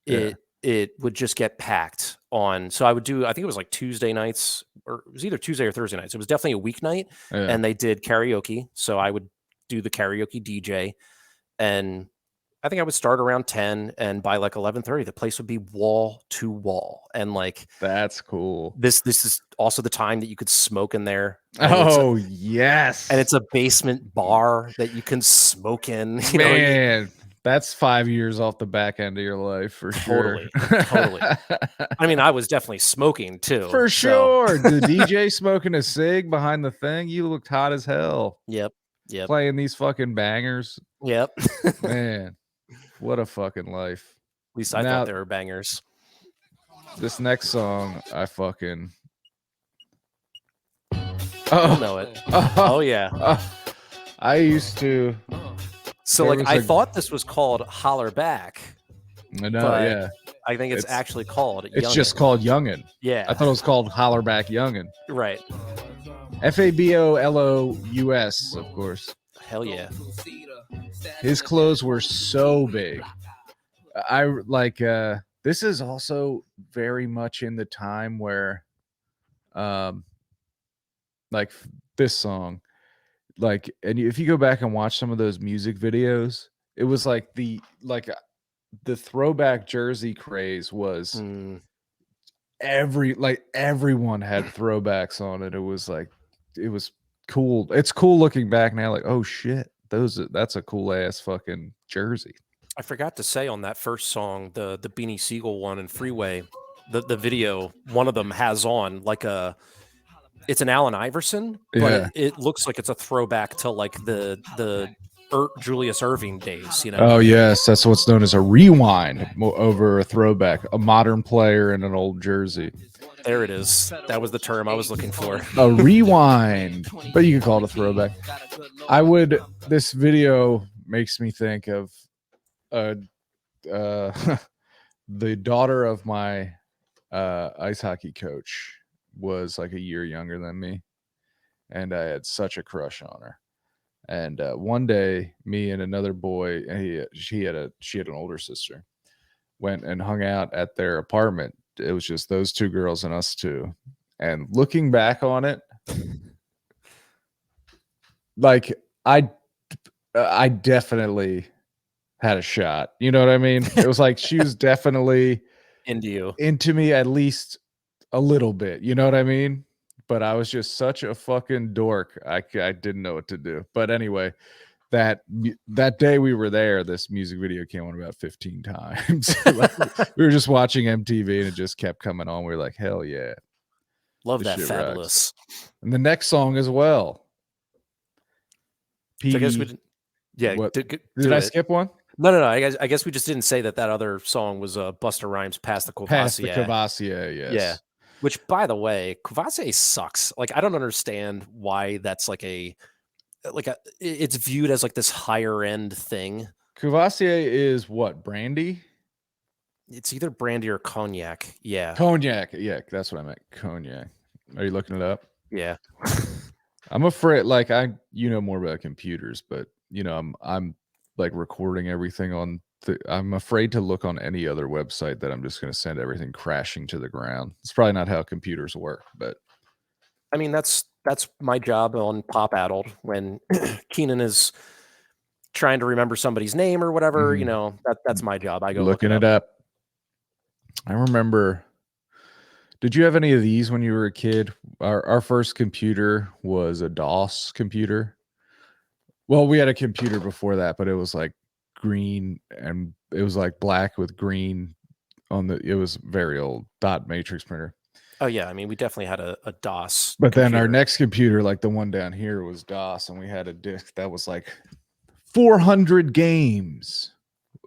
It would just get packed on. So I would do, I think it was like Tuesday nights, or it was either Tuesday or Thursday nights. It was definitely a weeknight, and they did karaoke. So I would do the karaoke DJ. And I think I would start around 10, and by like 11:30, the place would be wall to wall. And like, that's cool. This is also the time that you could smoke in there. Oh, yes. And it's a basement bar that you can smoke in. Man, that's 5 years off the back end of your life for totally, sure. Totally. I mean, I was definitely smoking too. For sure. The DJ smoking a cig behind the thing. You looked hot as hell. Yep. Playing these fucking bangers. Yep. Man, what a fucking life. At least I thought they were bangers. This next song, I fucking... I know it. Oh, yeah. I used to... So, like, I thought this was called Holler Back. I know, yeah. I think it's actually called It's Youngin'. just called Youngin'. Yeah. I thought it was called Holler Back Youngin'. Right. FABOLOUS, of course. Hell yeah. His clothes were so big. I like this is also very much in the time where like this song, like, and if you go back and watch some of those music videos, it was like the throwback jersey craze was everyone had throwbacks on it. It was like, it was cool. It's cool looking back now, like, oh shit, that's a cool ass fucking jersey. I forgot to say on that first song, the Beanie Siegel one and Freeway, the video, one of them has on like it's an Allen Iverson, but it looks like it's a throwback to like the Julius Erving days, Oh yes, that's what's known as a rewind over a throwback, a modern player in an old jersey. There it is. That was the term I was looking for. A rewind, but you can call it a throwback. This video makes me think of the daughter of my ice hockey coach was like a year younger than me, and I had such a crush on her. And one day, me and another boy, she had an older sister, went and hung out at their apartment. It was just those two girls and us two. And looking back on it, like I definitely had a shot. You know what I mean? It was like she was definitely into me at least a little bit. You know what I mean? But I was just such a fucking dork. I didn't know what to do. But anyway, that day we were there, this music video came on about 15 times. We were just watching MTV and it just kept coming on. We were like, hell yeah. Love that Fabulous. Rocks. And the next song as well. So I guess we didn't. Yeah. Did I skip one? No. I guess we just didn't say that other song was Busta Rhymes' Past the Courvoisier. Past the Courvoisier, yes. Yeah. Which, by the way, Courvoisier sucks. Like, I don't understand why that's it's viewed as like this higher end thing. Courvoisier is what? Brandy? It's either brandy or cognac. Yeah. Cognac. Yeah, that's what I meant. Cognac. Are you looking it up? Yeah. I'm afraid, like, you know more about computers, but I'm like recording everything on I'm afraid to look on any other website that I'm just going to send everything crashing to the ground. It's probably not how computers work, but I mean, that's my job on Pop Addled when Keenan is trying to remember somebody's name or whatever. Mhm. That's my job. I go looking look it up. I remember. Did you have any of these when you were a kid? Our first computer was a DOS computer. Well, we had a computer before that, but it was like green and it was like black with green on it was very old dot matrix printer. Oh yeah, I mean, we definitely had a DOS. But then our computer. next computer, like the one down here, was DOS, and we had a disk that was like 400 games.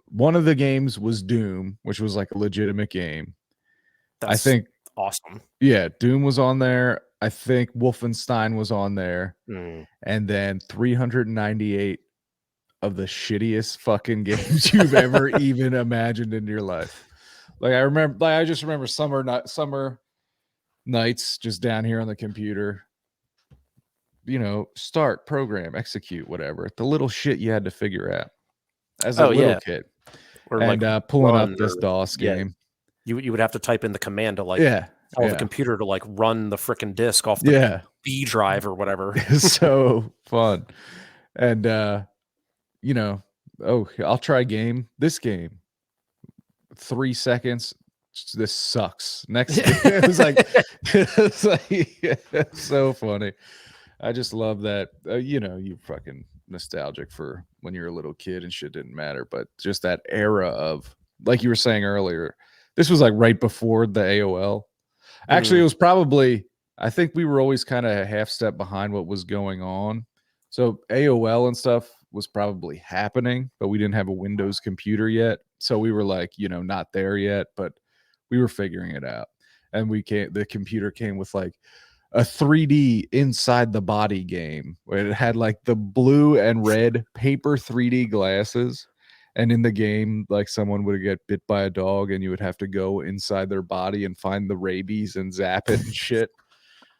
One of the games was Doom, which was like a legitimate game. That's I think awesome. Yeah, Doom was on there. I think Wolfenstein was on there. And then 398 of the shittiest fucking games you've ever even imagined in your life. Like I just remember summer nights just down here on the computer. Start, program, execute, whatever. The little shit you had to figure out as a little kid. Or and like pulling up this DOS game. You would have to type in the command to like tell the computer to like run the frickin' disk off the B drive or whatever. It's so fun. And I'll try this game. 3 seconds. This sucks. Next it was like it's so funny. I just love that. You fucking nostalgic for when you were a little kid and shit didn't matter, but just that era of, like you were saying earlier, this was like right before the AOL. Actually, it was probably, I think we were always kind of a half step behind what was going on. So AOL and stuff was probably happening, but we didn't have a Windows computer yet. So we were like, not there yet, but we were figuring it out. And the computer came with like a 3D inside the body game where it had like the blue and red paper 3D glasses. And in the game, like someone would get bit by a dog and you would have to go inside their body and find the rabies and zap it and shit.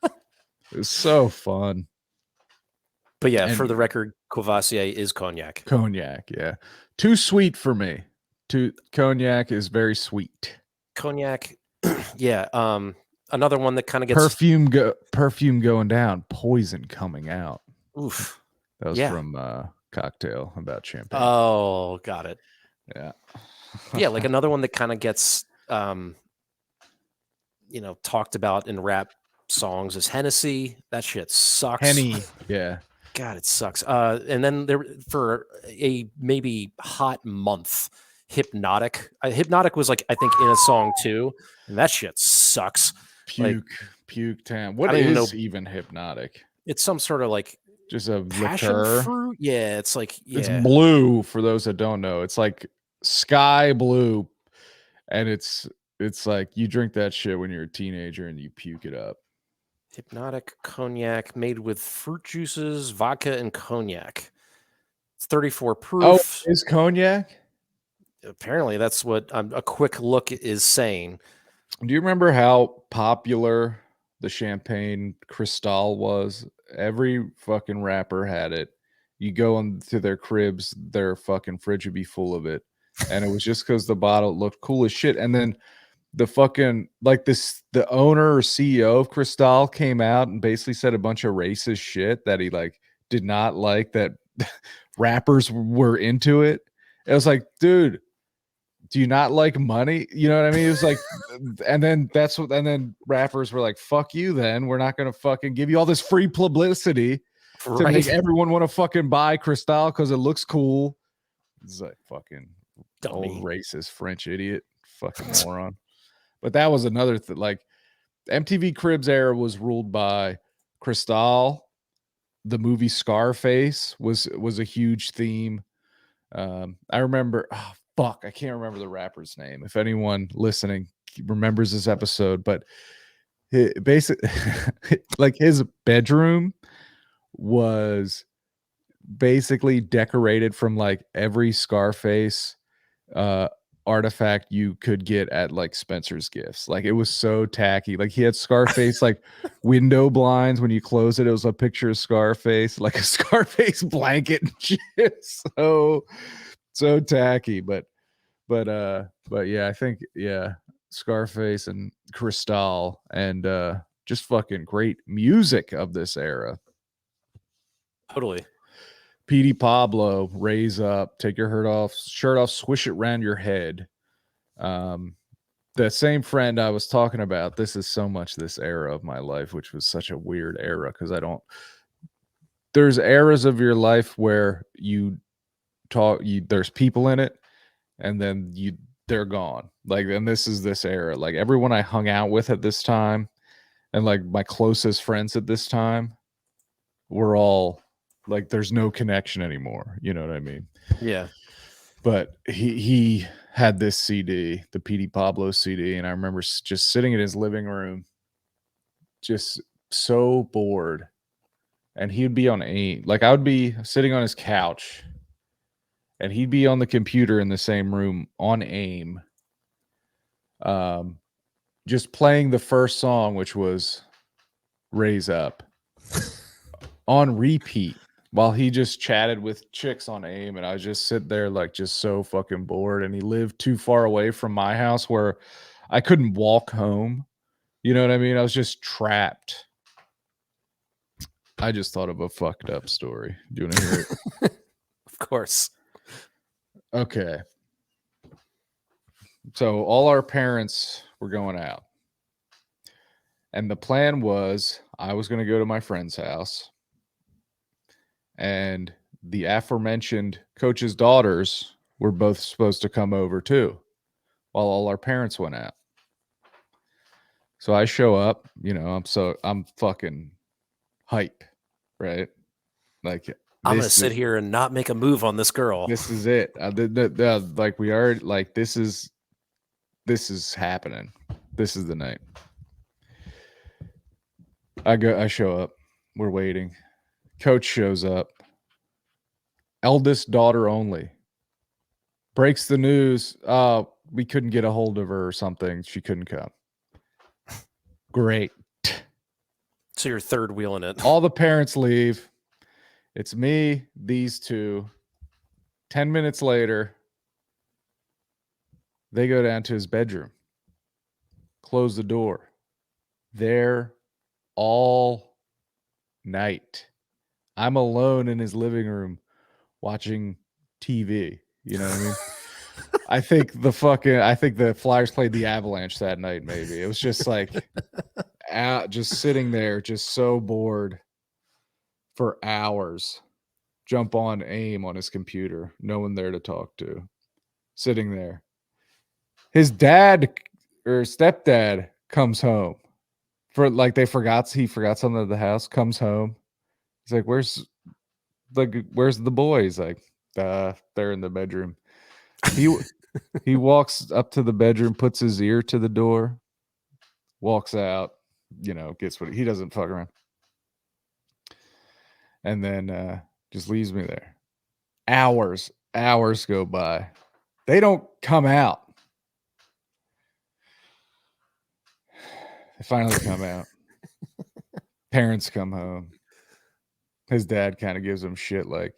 It was so fun. But yeah, for the record, Courvoisier is cognac. Cognac, yeah. Too sweet for me. Cognac is very sweet. Cognac, yeah. Another one that kind of gets perfume going down, poison coming out. Oof. That was from Cocktail about champagne. Oh, got it. Yeah. Yeah, like another one that kind of gets talked about in rap songs is Hennessy. That shit sucks. Henny, yeah. God, it sucks. And then there for a maybe hot month, Hypnotic. Hypnotic was like, I think, in a song too, and that shit sucks. Puke town. What is even Hypnotic? It's some sort of like just a passion liqueur. Fruit. Yeah, it's like it's blue. For those that don't know, it's like sky blue, and it's like you drink that shit when you're a teenager and you puke it up. Hypnotic cognac made with fruit juices, vodka, and cognac. It's 34 proof. Oh, is cognac? Apparently, that's what a quick look is saying. Do you remember how popular the champagne Cristal was? Every fucking rapper had it. You go into their cribs, their fucking fridge would be full of it. And it was just because the bottle looked cool as shit. And then the fucking, like the owner or CEO of Cristal came out and basically said a bunch of racist shit that he like did not like that rappers were into it. It was like, dude, do you not like money? You know what I mean? It was like, and then rappers were like, fuck you then. We're not going to fucking give you all this free publicity to make everyone want to fucking buy Cristal because it looks cool. It's like fucking old racist French idiot. Fucking moron. But that was another thing. Like MTV Cribs era was ruled by Cristal. The movie Scarface was a huge theme. I remember, I can't remember the rapper's name. If anyone listening remembers this episode, but basically, like his bedroom was basically decorated from like every Scarface artifact you could get at like Spencer's Gifts. Like it was so tacky. Like he had Scarface like window blinds. When you close it, it was a picture of Scarface, like a Scarface blanket and shit. So tacky. But yeah, I think Scarface and Cristal and just fucking great music of this era. Totally. Petey Pablo, Raise Up, Take Your shirt off, swish it around your head. The same friend I was talking about, this is so much this era of my life, which was such a weird era because there's eras of your life where there's people in it and then they're gone. Like, and this is this era. Like everyone I hung out with at this time and like my closest friends at this time were all like, there's no connection anymore. You know what I mean? Yeah. But he had this CD, the Petey Pablo CD, and I remember just sitting in his living room, just so bored. And he'd be on AIM. Like I would be sitting on his couch, and he'd be on the computer in the same room on AIM, just playing the first song, which was Raise Up, on repeat. While he just chatted with chicks on AIM, and I was just sitting there like just so fucking bored. And he lived too far away from my house where I couldn't walk home. You know what I mean? I was just trapped. I just thought of a fucked up story. Do you want to hear it? Of course. Okay. So all our parents were going out. And the plan was I was going to go to my friend's house. And the aforementioned coach's daughters were both supposed to come over too, while all our parents went out. So I show up, I'm fucking hype, right? Like I'm gonna sit here and not make a move on this girl. This is it. Like we are like this is happening. This is the night. I show up. We're waiting. Coach shows up. Eldest daughter only. Breaks the news. We couldn't get a hold of her or something. She couldn't come. Great. So you're third wheeling it. All the parents leave. It's me, these two. 10 minutes later, they go down to his bedroom. Close the door. There all night. I'm alone in his living room watching TV. You know what I mean? I think the Flyers played the Avalanche that night, maybe. It was just like just sitting there, just so bored for hours. Jump on AIM on his computer. No one there to talk to. Sitting there. His dad or stepdad comes home. He forgot something at the house, comes home. He's like, where's the boys? Like, they're in the bedroom. He walks up to the bedroom, puts his ear to the door, walks out, gets what he doesn't fuck around. And then just leaves me there. Hours go by. They don't come out. They finally come out. Parents come home. His dad kind of gives him shit like,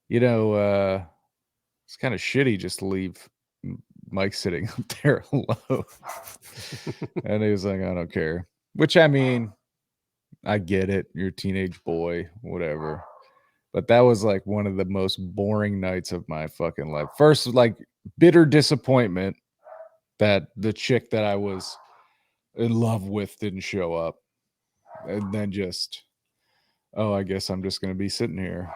it's kind of shitty just to leave Mike sitting up there alone. And he was like, I don't care. Which, I mean, I get it. You're a teenage boy, whatever. But that was like one of the most boring nights of my fucking life. First, like bitter disappointment that the chick that I was in love with didn't show up. And then just, I guess I'm just going to be sitting here.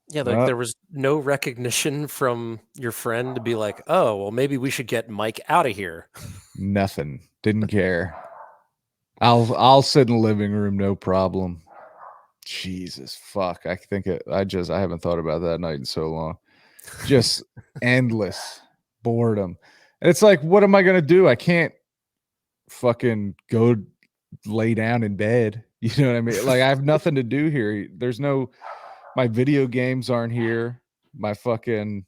Yeah, like there was no recognition from your friend to be like, oh, well, maybe we should get Mike out of here. Nothing. Didn't care. I'll sit in the living room, no problem. Jesus, fuck. I haven't thought about that night in so long. Just endless boredom. And it's like, what am I going to do? I can't fucking go lay down in bed. You know what I mean? Like, I have nothing to do here. There's no My video games aren't here. My fucking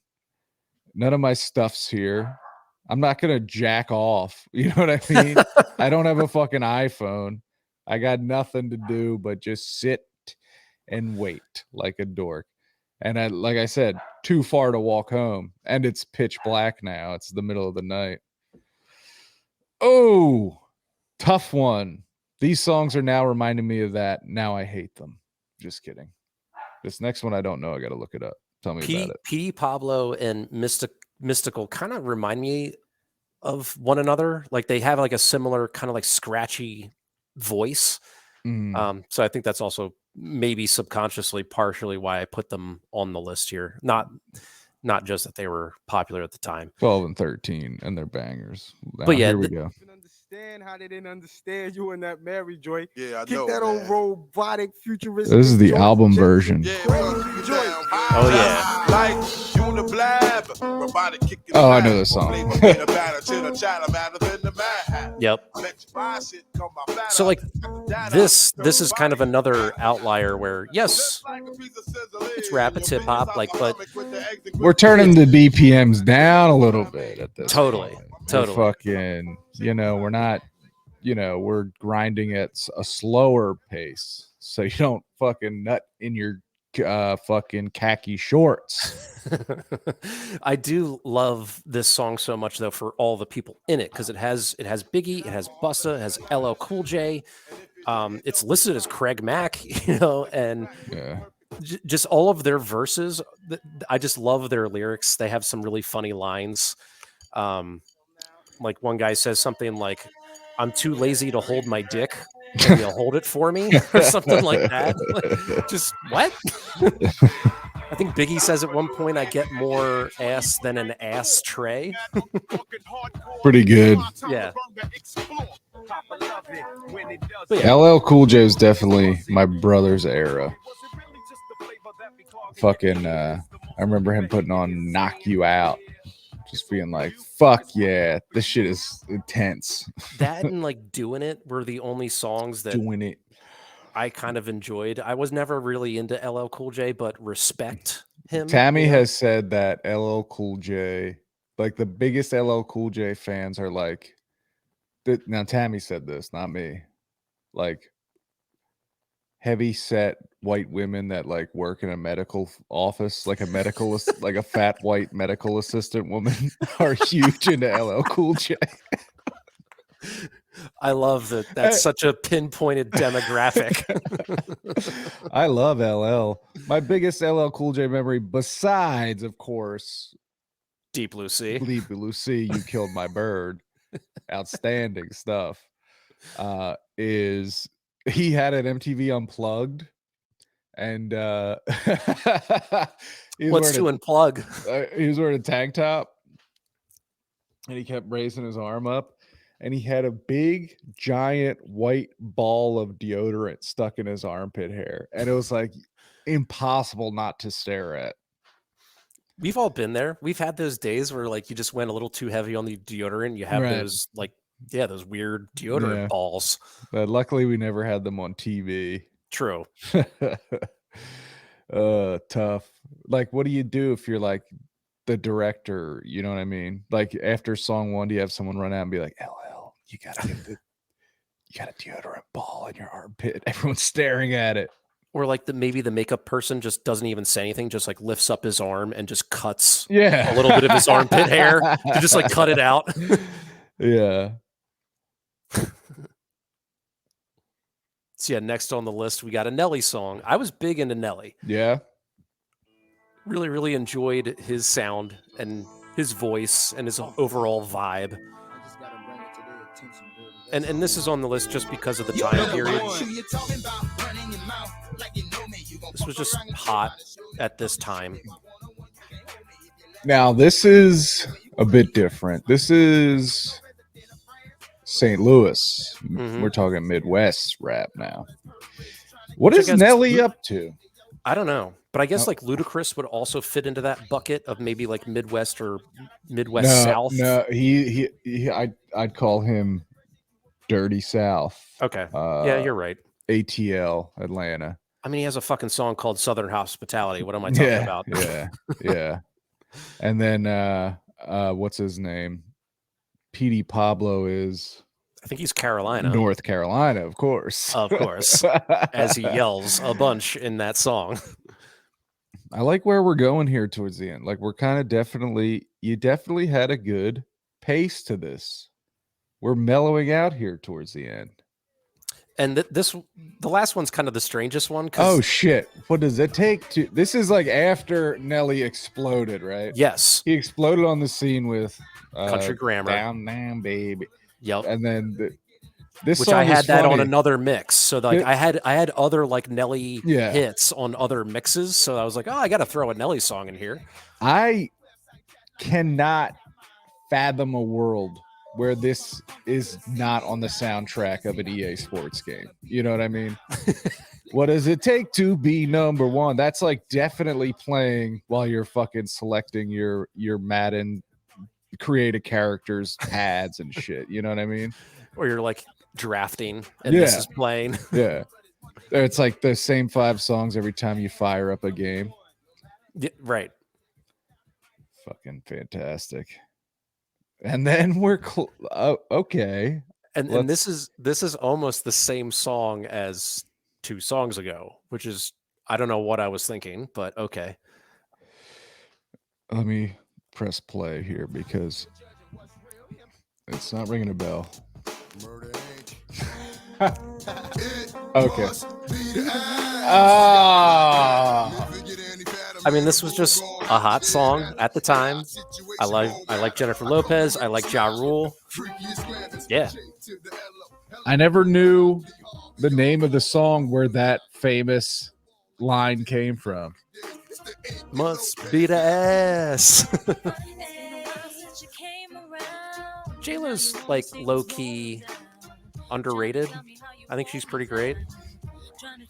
none of my stuff's here. I'm not gonna jack off. You know what I mean? I don't have a fucking iPhone. I got nothing to do but just sit and wait like a dork. And like I said, too far to walk home. And it's pitch black now. It's the middle of the night. Oh, tough one. These songs are now reminding me of that. Now I hate them. Just kidding. This next one I don't know. I gotta look it up. Tell me about it. PD Pablo and Mystical kind of remind me of one another. Like they have like a similar kind of like scratchy voice. So I think that's also maybe subconsciously partially why I put them on the list here. Not just that they were popular at the time. 12 and 13 and they're bangers. Now, but yeah, here we go. Understand how they didn't understand you in that Mary Joy. Yeah, I Kick know. that old man. robotic futuristic. This is the joint. album version. Yeah, Crazy joy. Oh, yeah. Like you the blab. Robotic kicking Oh, I the know this song. Yep. So like this is kind of another outlier where yes, it's rap, it's hip hop, like, but We're turning the BPMs down a little bit at this Totally, point. totally. We're fucking, we're not, we're grinding at a slower pace. So you don't fucking nut in your fucking khaki shorts. I do love this song so much though for all the people in it because it has Biggie, it has Busta, it has LL Cool J. It's listed as Craig Mack, and Yeah. Just all of their verses. I just love their lyrics. They have some really funny lines. Like one guy says something like, "I'm too lazy to hold my dick. Maybe you'll hold it for me," or something like that. Like, just what? I think Biggie says at one point, "I get more ass than an ass tray." Pretty good. Yeah. LL Cool J is definitely my brother's era. Fucking, I remember him putting on "Knock You Out," just being like, "Fuck yeah, this shit is intense." That and like "Doing It" were the only songs that Doing it. I kind of enjoyed. I was never really into LL Cool J, but respect him. Tammy has said that LL Cool J, like the biggest LL Cool J fans are like, now Tammy said this, not me, like heavy set white women that like work in a medical office, like a medical, like a fat white medical assistant woman are huge into LL Cool J. I love that. That's such a pinpointed demographic. I love LL. My biggest LL Cool J memory, besides, of course, Deep Blue Sea. Deep Blue Sea, You Killed My Bird. Outstanding stuff. Is he had an MTV Unplugged, and What's to unplug? He was wearing a tank top, and he kept raising his arm up, and he had a big, giant white ball of deodorant stuck in his armpit hair, and it was like impossible not to stare at. We've all been there. We've had those days where like you just went a little too heavy on the deodorant. You have those like, those weird deodorant balls. But luckily we never had them on TV. True. Tough. Like, what do you do if you're like the director? You know what I mean? Like after song one, do you have someone run out and be like, LL, you got a deodorant ball in your armpit. Everyone's staring at it. Or like maybe the makeup person just doesn't even say anything, just like lifts up his arm and just cuts a little bit of his armpit hair to just like cut it out. Yeah. So next on the list, we got a Nelly song. I was big into Nelly. Yeah. Really, really enjoyed his sound and his voice and his overall vibe. And this is on the list just because of the time period. This was just hot at this time. Now, this is a bit different. This is St. Louis. Mm-hmm. We're talking Midwest rap now. What is Nelly up to? I don't know. But I guess like Ludacris would also fit into that bucket of maybe like Midwest or Midwest South. No, I'd call him Dirty South. Okay. Yeah, you're right. ATL, Atlanta. I mean, he has a fucking song called Southern Hospitality. What am I talking about? Yeah. And then what's his name? Petey Pablo is I think he's Carolina. North Carolina, of course. Of course. As he yells a bunch in that song. I like where we're going here towards the end. Like we're kind of you definitely had a good pace to this. We're mellowing out here towards the end. And the last one's kind of the strangest one. Oh shit! What does it take to? This is like after Nelly exploded, right? Yes, he exploded on the scene with Country Grammar, Down, baby. Yep. And then this which song I had is that funny. on another mix. So like I had other like Nelly Yeah. hits on other mixes. So I was like, oh, I got to throw a Nelly song in here. I cannot fathom a world where this is not on the soundtrack of an EA Sports game. You know what I mean? What does it take to be number one? That's like definitely playing while you're fucking selecting your Madden create a character's pads and shit. You know what I mean? Or you're like drafting and this is playing. Yeah. It's like the same 5 songs every time you fire up a game. Yeah, right. Fucking fantastic. And then we're okay. And this is almost the same song as 2 songs ago, which is I don't know what I was thinking, but okay. Let me press play here because it's not ringing a bell. Okay. I mean, this was just a hot song at the time. I like Jennifer Lopez. I like Ja Rule. Yeah. I never knew the name of the song where that famous line came from. Must be the ass. JLo's like low-key underrated. I think she's pretty great.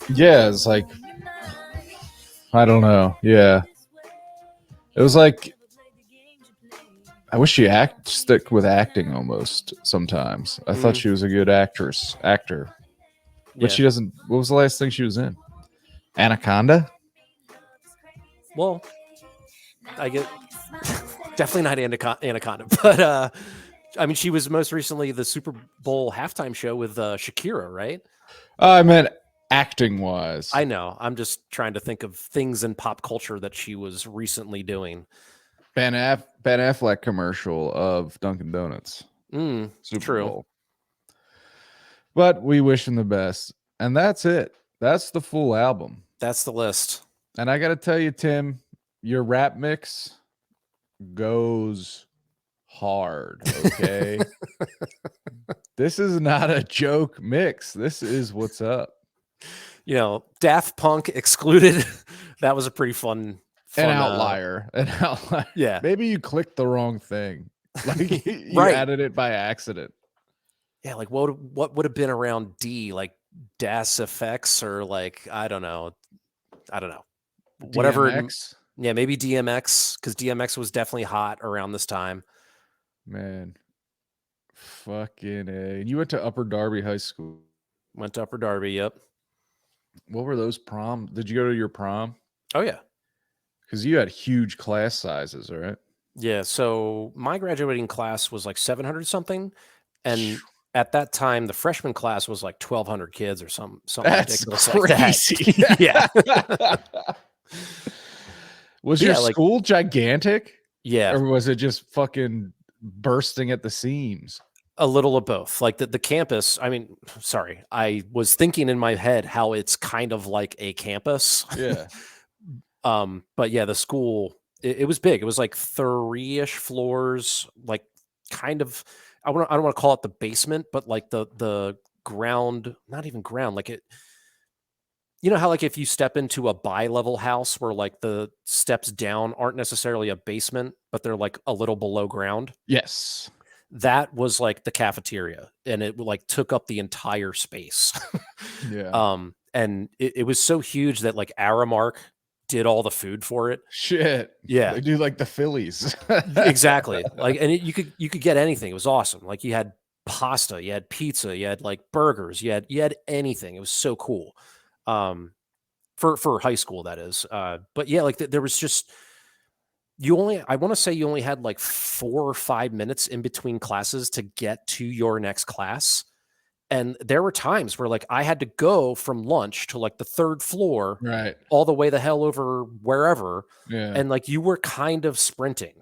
Yeah, it's like I don't know. Yeah. It was like I wish she stick with acting almost sometimes. I thought she was a good actor. But she doesn't. What was the last thing she was in? Anaconda? Well, I get definitely not Anaconda, but I mean, she was most recently the Super Bowl halftime show with Shakira, right? I meant acting wise. I know. I'm just trying to think of things in pop culture that she was recently doing. Ben Affleck commercial of Dunkin' Donuts. Super true. Bowl. But we wish him the best. And that's it. That's the full album. That's the list. And I got to tell you, Tim, your rap mix goes hard, okay? This is not a joke mix. This is what's up. You know, Daft Punk excluded. That was a pretty fun An outlier. Yeah. Maybe you clicked the wrong thing. Like you Right. added it by accident. Yeah, like what would have been around D, like Das Effects or like I don't know. Whatever. DMX? Yeah, maybe DMX, because DMX was definitely hot around this time. Man. Fucking A. And you went to Upper Darby High School. Went to Upper Darby, yep. What were those prom? Did you go to your prom? Oh yeah. Because you had huge class sizes, right? Yeah, so my graduating class was like 700 something, and at that time the freshman class was like 1,200 kids or something That's ridiculous crazy. like that. Yeah. Was your like- school gigantic? Yeah, Or was it just fucking bursting at the seams? a little of both. Like the campus, I mean, sorry, I was thinking in my head how it's kind of like a campus. Yeah. But yeah, the school, it was big. It was like 3-ish floors, like kind of, I don't want to call it the basement, but like the ground, not even ground, like it, you know how like if you step into a bi-level house where like the steps down aren't necessarily a basement, but they're like a little below ground. Yes. That was like the cafeteria, and it like took up the entire space. Yeah. And it was so huge that like Aramark did all the food for it. Shit. Yeah. They do like the Phillies. Exactly. Like, and you could get anything. It was awesome. Like you had pasta, you had pizza, you had like burgers, you had anything. It was so cool. for high school, that is. But yeah, like there was just I want to say you only had like 4 or 5 minutes in between classes to get to your next class. And there were times where like I had to go from lunch to like the 3rd floor Right. all the way the hell over wherever. Yeah. And like you were kind of sprinting.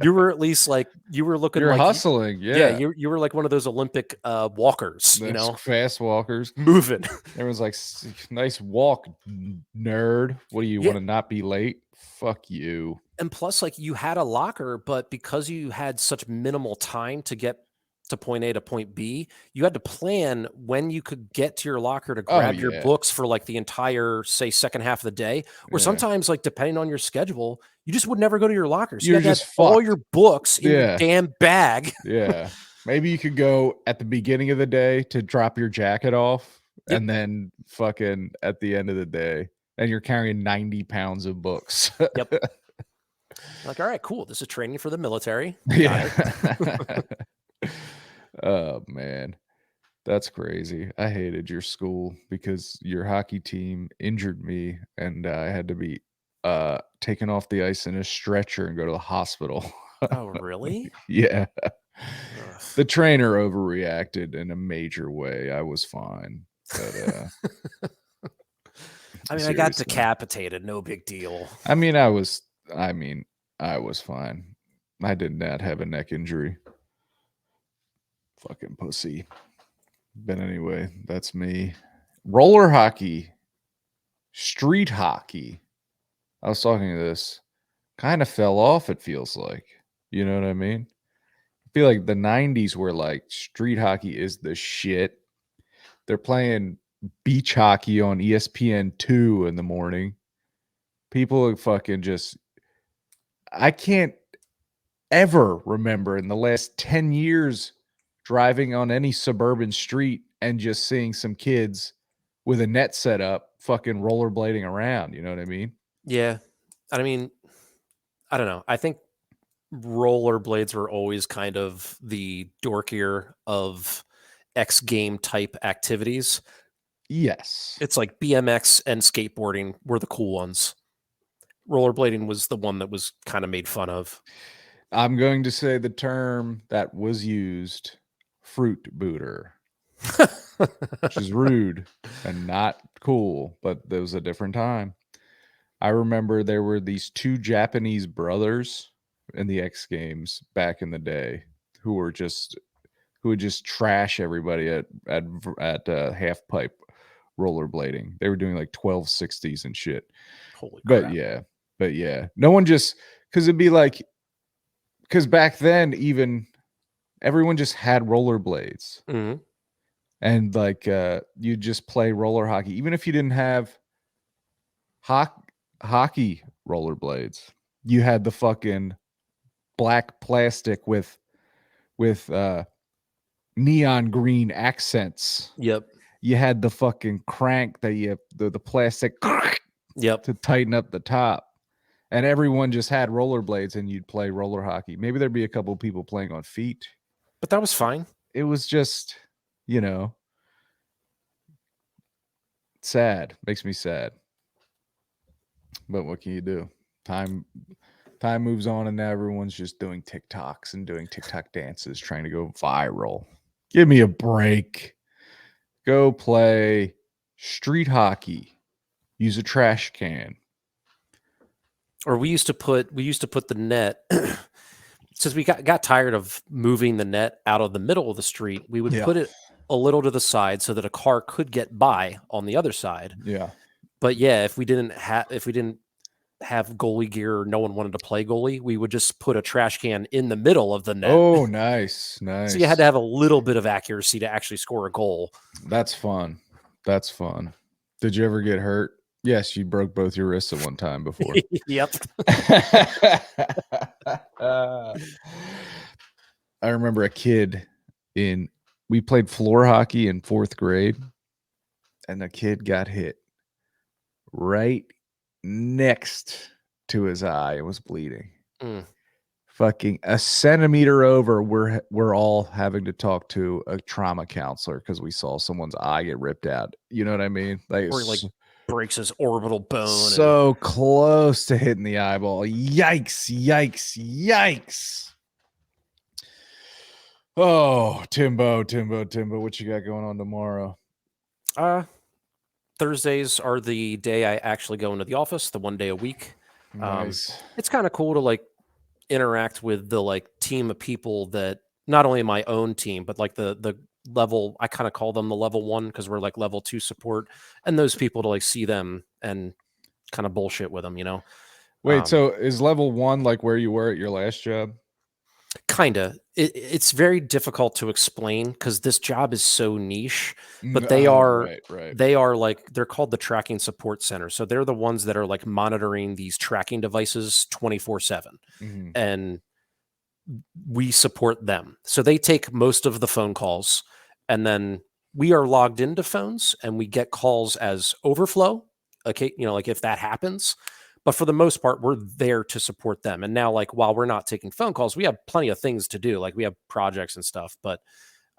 You were at least like you were looking You're like hustling. yeah, Yeah. you were like one of those Olympic walkers, you Those know, fast walkers. moving. Everyone's like, nice walk, nerd. What do you Yeah. want to not be late? Fuck you. And plus, like you had a locker, but because you had such minimal time to get to point A to point B, you had to plan when you could get to your locker to Oh, grab your yeah. books for like the entire, say, second half of the day. Or Yeah. sometimes, like depending on your schedule, you just would never go to your locker. So You're you had to just have all fucked. your books in your Yeah. damn bag. Yeah. Maybe you could go at the beginning of the day to drop your jacket off, Yep. and then fucking at the end of the day, and you're carrying 90 pounds of books. Yep. Like, all right, cool. This is training for the military. Yeah. Got it. Oh man, that's crazy. I hated your school because your hockey team injured me, and I had to be taken off the ice in a stretcher and go to the hospital. Oh, really? Yeah. Ugh. The trainer overreacted in a major way. I was fine. But I mean, I got seriously. decapitated. No big deal. I mean, I was fine. I did not have a neck injury. Fucking pussy. But anyway, that's me. Roller hockey. Street hockey. I was talking to this. Kind of fell off, it feels like. You know what I mean? I feel like the 90s were like street hockey is the shit. They're playing beach hockey on ESPN2 in the morning. People are fucking just. I can't ever remember in the last 10 years driving on any suburban street and just seeing some kids with a net set up fucking rollerblading around. You know what I mean? Yeah. I mean, I don't know. I think rollerblades were always kind of the dorkier of X game type activities. Yes. It's like BMX and skateboarding were the cool ones. Rollerblading was the one that was kind of made fun of. I'm going to say the term that was used, fruit booter, which is rude and not cool, but there was a different time. I remember there were these 2 Japanese brothers in the X Games back in the day who would just trash everybody at half pipe rollerblading. They were doing like 1260s and shit. Holy crap. But yeah, no one just because it'd be like because back then even everyone just had rollerblades Mhm. and like you just play roller hockey even if you didn't have hockey rollerblades. You had the fucking black plastic with neon green accents. Yep. You had the fucking crank that the plastic Yep. to tighten up the top. And everyone just had rollerblades and you'd play roller hockey. Maybe there'd be a couple people playing on feet. But that was fine. It was just, you know, sad. Makes me sad. But what can you do? Time moves on and now everyone's just doing TikToks and doing TikTok dances trying to go viral. Give me a break. Go play street hockey. Use a trash can. Or we used to put the net since we got tired of moving the net out of the middle of the street, we would put it a little to the side so that a car could get by on the other side. Yeah. But yeah, if we didn't have goalie gear or no one wanted to play goalie, we would just put a trash can in the middle of the net. Oh, nice. Nice. So you had to have a little bit of accuracy to actually score a goal. That's fun. That's fun. Did you ever get hurt? Yes, you broke both your wrists at one time before. Yep. I remember a kid we played floor hockey in 4th grade, and the kid got hit right next to his eye and was bleeding. Mm. fucking a centimeter over, we're all having to talk to a trauma counselor because we saw someone's eye get ripped out. You know what I mean? Like, Or he like breaks his orbital bone. so close to hitting the eyeball. Yikes! Yikes! Yikes! Oh, Timbo, what you got going on tomorrow? Thursdays are the day I actually go into the office, the one day a week. Nice. It's kind of cool to like interact with the like team of people that not only my own team, but like the level, I kind of call them the level 1 because we're like level 2 support, and those people to like see them and kind of bullshit with them, you know? Wait, so is level 1 like where you were at your last job? Kinda. It's very difficult to explain because this job is so niche, but they are right. they are like, they're called the tracking support center. So they're the ones that are like monitoring these tracking devices 24/7, Mhm. and we support them. So they take most of the phone calls, and then we are logged into phones and we get calls as overflow. Okay, you know, like if that happens. But for the most part, we're there to support them. And now, like, while we're not taking phone calls, we have plenty of things to do. Like we have projects and stuff, but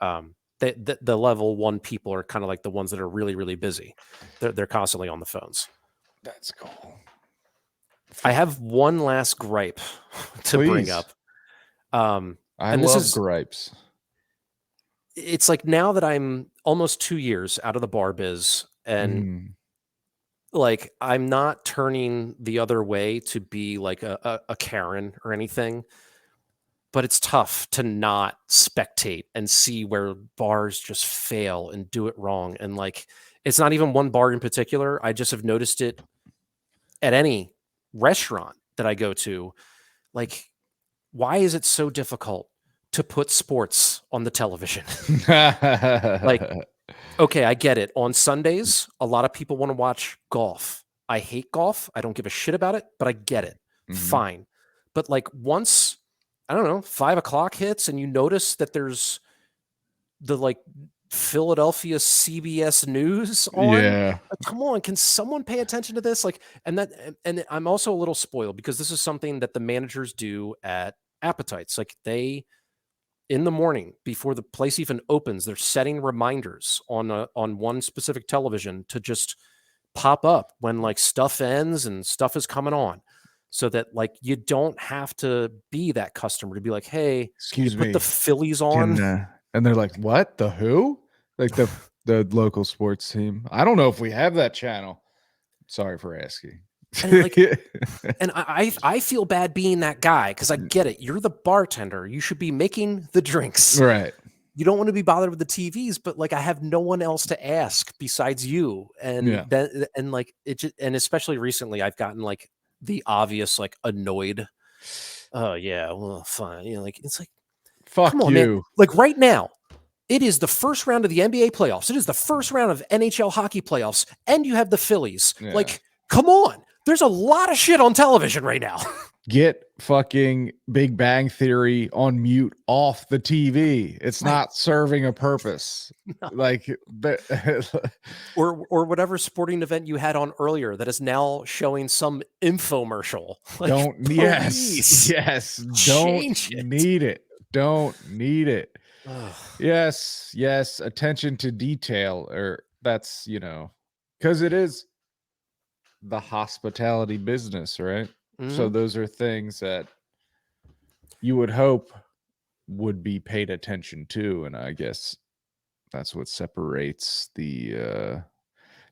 the level 1 people are kind of like the ones that are really, really busy. They're constantly on the phones. That's cool. I have one last gripe to bring up. I and love gripes. It's like now that I'm almost 2 years out of the bar biz, and like I'm not turning the other way to be like a Karen or anything, but it's tough to not spectate and see where bars just fail and do it wrong. And like, it's not even one bar in particular. I just have noticed it at any restaurant that I go to. Like, why is it so difficult to put sports on the television? Like, okay, I get it. On Sundays, a lot of people want to watch golf. I hate golf. I don't give a shit about it, but I get it. Fine. But like once, I don't know, 5 o'clock hits and you notice that there's the like Philadelphia CBS News on. Yeah. Like, come on, can someone pay attention to this? Like, and I'm also a little spoiled because this is something that the managers do at Appetites. Like they, in the morning before the place even opens, they're setting reminders on one specific television to just pop up when like stuff ends and stuff is coming on, so that like you don't have to be that customer to be like, hey, Excuse can you me, put the Phillies on? and they're like, what? The who? Like the local sports team. I don't know if we have that channel. Sorry for asking. And like, and I feel bad being that guy because I get it. You're the bartender. You should be making the drinks. Right. You don't want to be bothered with the TVs, but like I have no one else to ask besides you. And then, and like it just, and especially recently, I've gotten like the obvious like annoyed. Oh yeah, well fine. You know, like it's like, fuck come on, you, man. Like right now, it is the first round of the NBA playoffs. It is the first round of NHL hockey playoffs, and you have the Phillies. Yeah. Like, come on. There's a lot of shit on television right now. Get fucking Big Bang Theory on mute off the TV. It's not serving a purpose. No. Like, or whatever sporting event you had on earlier that is now showing some infomercial. Like, don't need it. Don't need it. Yes. Attention to detail, or that's, you know, because it is the hospitality business, right? So those are things that you would hope would be paid attention to, and I guess that's what separates the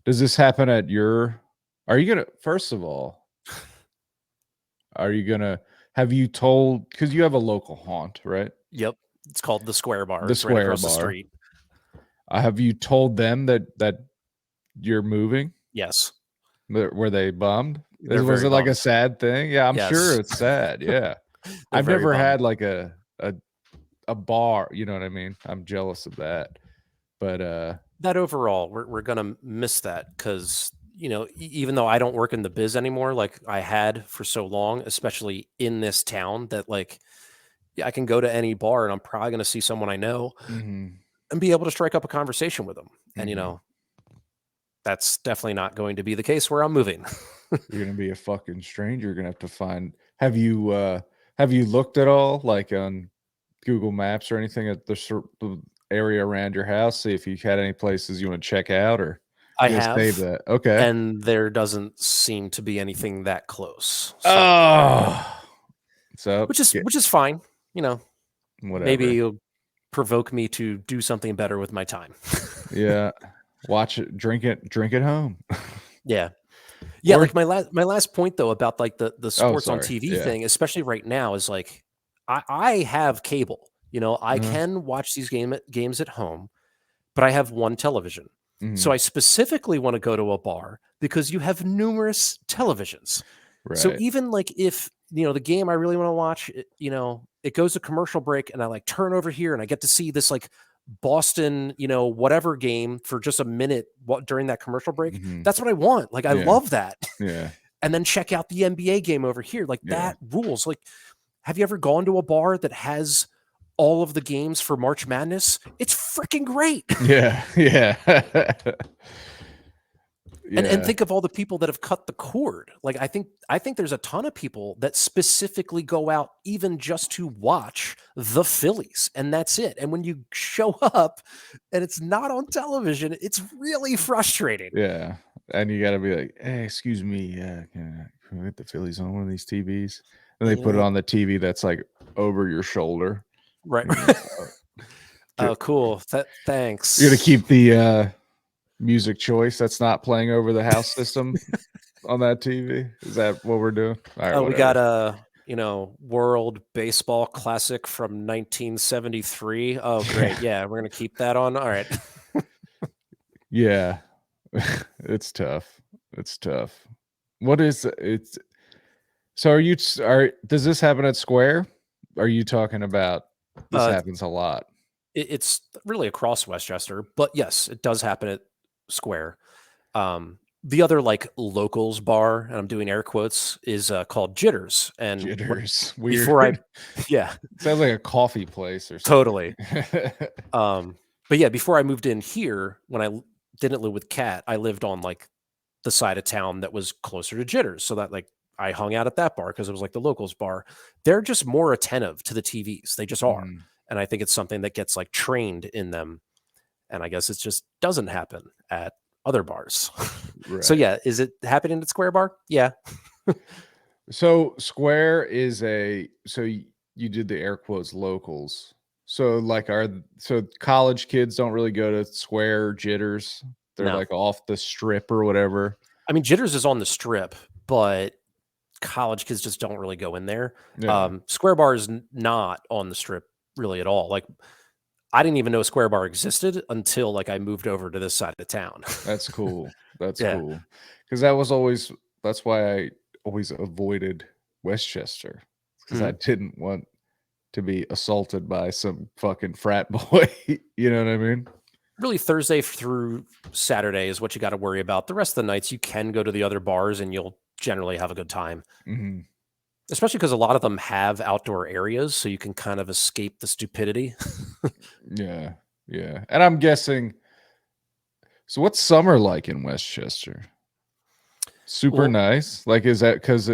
does this happen at your, are you gonna, first of all, are you gonna, have you told, because you have a local haunt, right? Yep, it's called the Square Bar. The it's Square right across Bar. the street. Have you told them that you're moving? Yes. Were they bummed? Was it like a sad thing? Yeah, I'm sure it's sad. Yeah. I've never had like a bar, you know what I mean? I'm jealous of that. But that overall, we're gonna miss that because, you know, even though I don't work in the biz anymore, like I had for so long, especially in this town, that like I can go to any bar and I'm probably gonna see someone I know and be able to strike up a conversation with them. And you know, that's definitely not going to be the case where I'm moving. You're gonna be a fucking stranger. You're gonna have to find. Have you Have you looked at all, like on Google Maps or anything, at the area around your house? See if you had any places you want to check out, or I you gonna save have, that? Okay. and there doesn't seem to be anything that close. So, Oh, so which is fine. You know, whatever. maybe it'll provoke me to do something better with my time. Yeah, watch it, drink it home. Yeah. Yeah, Or- like my last point though about like the sports on sorry. TV Yeah. thing, especially right now, is like I have cable. You know, I Uh-huh. can watch these games at home, but I have one television. So Mhm. I specifically want to go to a bar because you have numerous televisions. So Right. even like if the game I really want to watch, it goes to commercial break and I like turn over here and I get to see this like Boston, whatever game for just a minute during that commercial break. Mhm. That's what I want. Like I Yeah. love that. Yeah. And then check out the NBA game over here. Like Yeah. that rules. Like, have you ever gone to a bar that has all of the games for March Madness? It's freaking great. Yeah. Yeah. And think of all the people that have cut the cord. Like I think there's a ton of people that specifically go out even just to watch the Phillies, and that's it. And when you show up and it's not on television, it's really frustrating. Yeah. And you got to be like, hey, excuse me, can we get the Phillies on one of these TVs? And they put it on the TV that's like over your shoulder. Right. Good. Oh, cool. Thanks. You're gonna keep the music choice that's not playing over the house system on that TV. Is that what we're doing? All right, we got a World Baseball Classic from 1973. Oh, great. Yeah, we're gonna keep that on. All right. Yeah. It's tough. It's tough. What is it's so does this happen at Square? Are you talking about this happens a lot? It's really across Westchester, but yes, it does happen at Square. The other like locals bar, and I'm doing air quotes, is called Jitters. And Jitters. Weird. Before yeah, sounds like a coffee place or something. totally. But yeah, before I moved in here, when I didn't live with Kat, I lived on like the side of town that was closer to Jitters, so that like I hung out at that bar because it was like the locals bar. They're just more attentive to the TVs. They just are. And I think it's something that gets like trained in them. And I guess it just doesn't happen at other bars. Right. So yeah, is it happening at Square Bar? Yeah. So Square is so you did the air quotes locals. So like so college kids don't really go to Square or Jitters. They're No. like off the strip or whatever. I mean, Jitters is on the strip, but college kids just don't really go in there. Yeah. Square Bar is not on the strip really at all. Like I didn't even know Square Bar existed until like I moved over to this side of town. That's cool. That's Yeah. cool. Because that's why I always avoided Westchester. Because I didn't want to be assaulted by some fucking frat boy. You know what I mean? Really, Thursday through Saturday is what you got to worry about. The rest of the nights you can go to the other bars and you'll generally have a good time. Mm-hmm. Especially because a lot of them have outdoor areas, so you can kind of escape the stupidity. Yeah. Yeah. And I'm guessing, so what's summer like in Westchester? Super nice. Like, is that because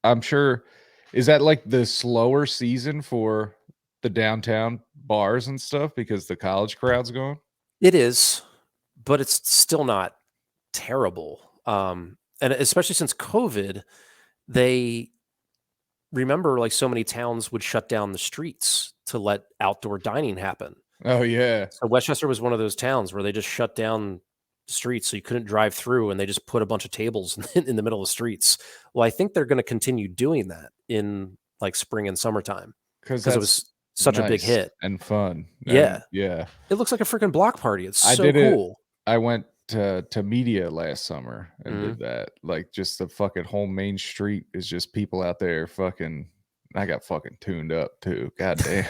I'm sure, is that like the slower season for the downtown bars and stuff because the college crowd's going? It is, but it's still not terrible. And especially since COVID, they remember like so many towns would shut down the streets to let outdoor dining happen. Oh, yeah. So Westchester was one of those towns where they just shut down the streets so you couldn't drive through, and they just put a bunch of tables in the middle of the streets. Well, I think they're going to continue doing that in like spring and summertime because it was such a big nice hit and fun. Yeah. Yeah. It looks like a freaking block party. It's I so did it. cool. I went to media last summer and did that. Like, just the fucking whole main street is just people out there fucking. I got fucking tuned up too. God damn.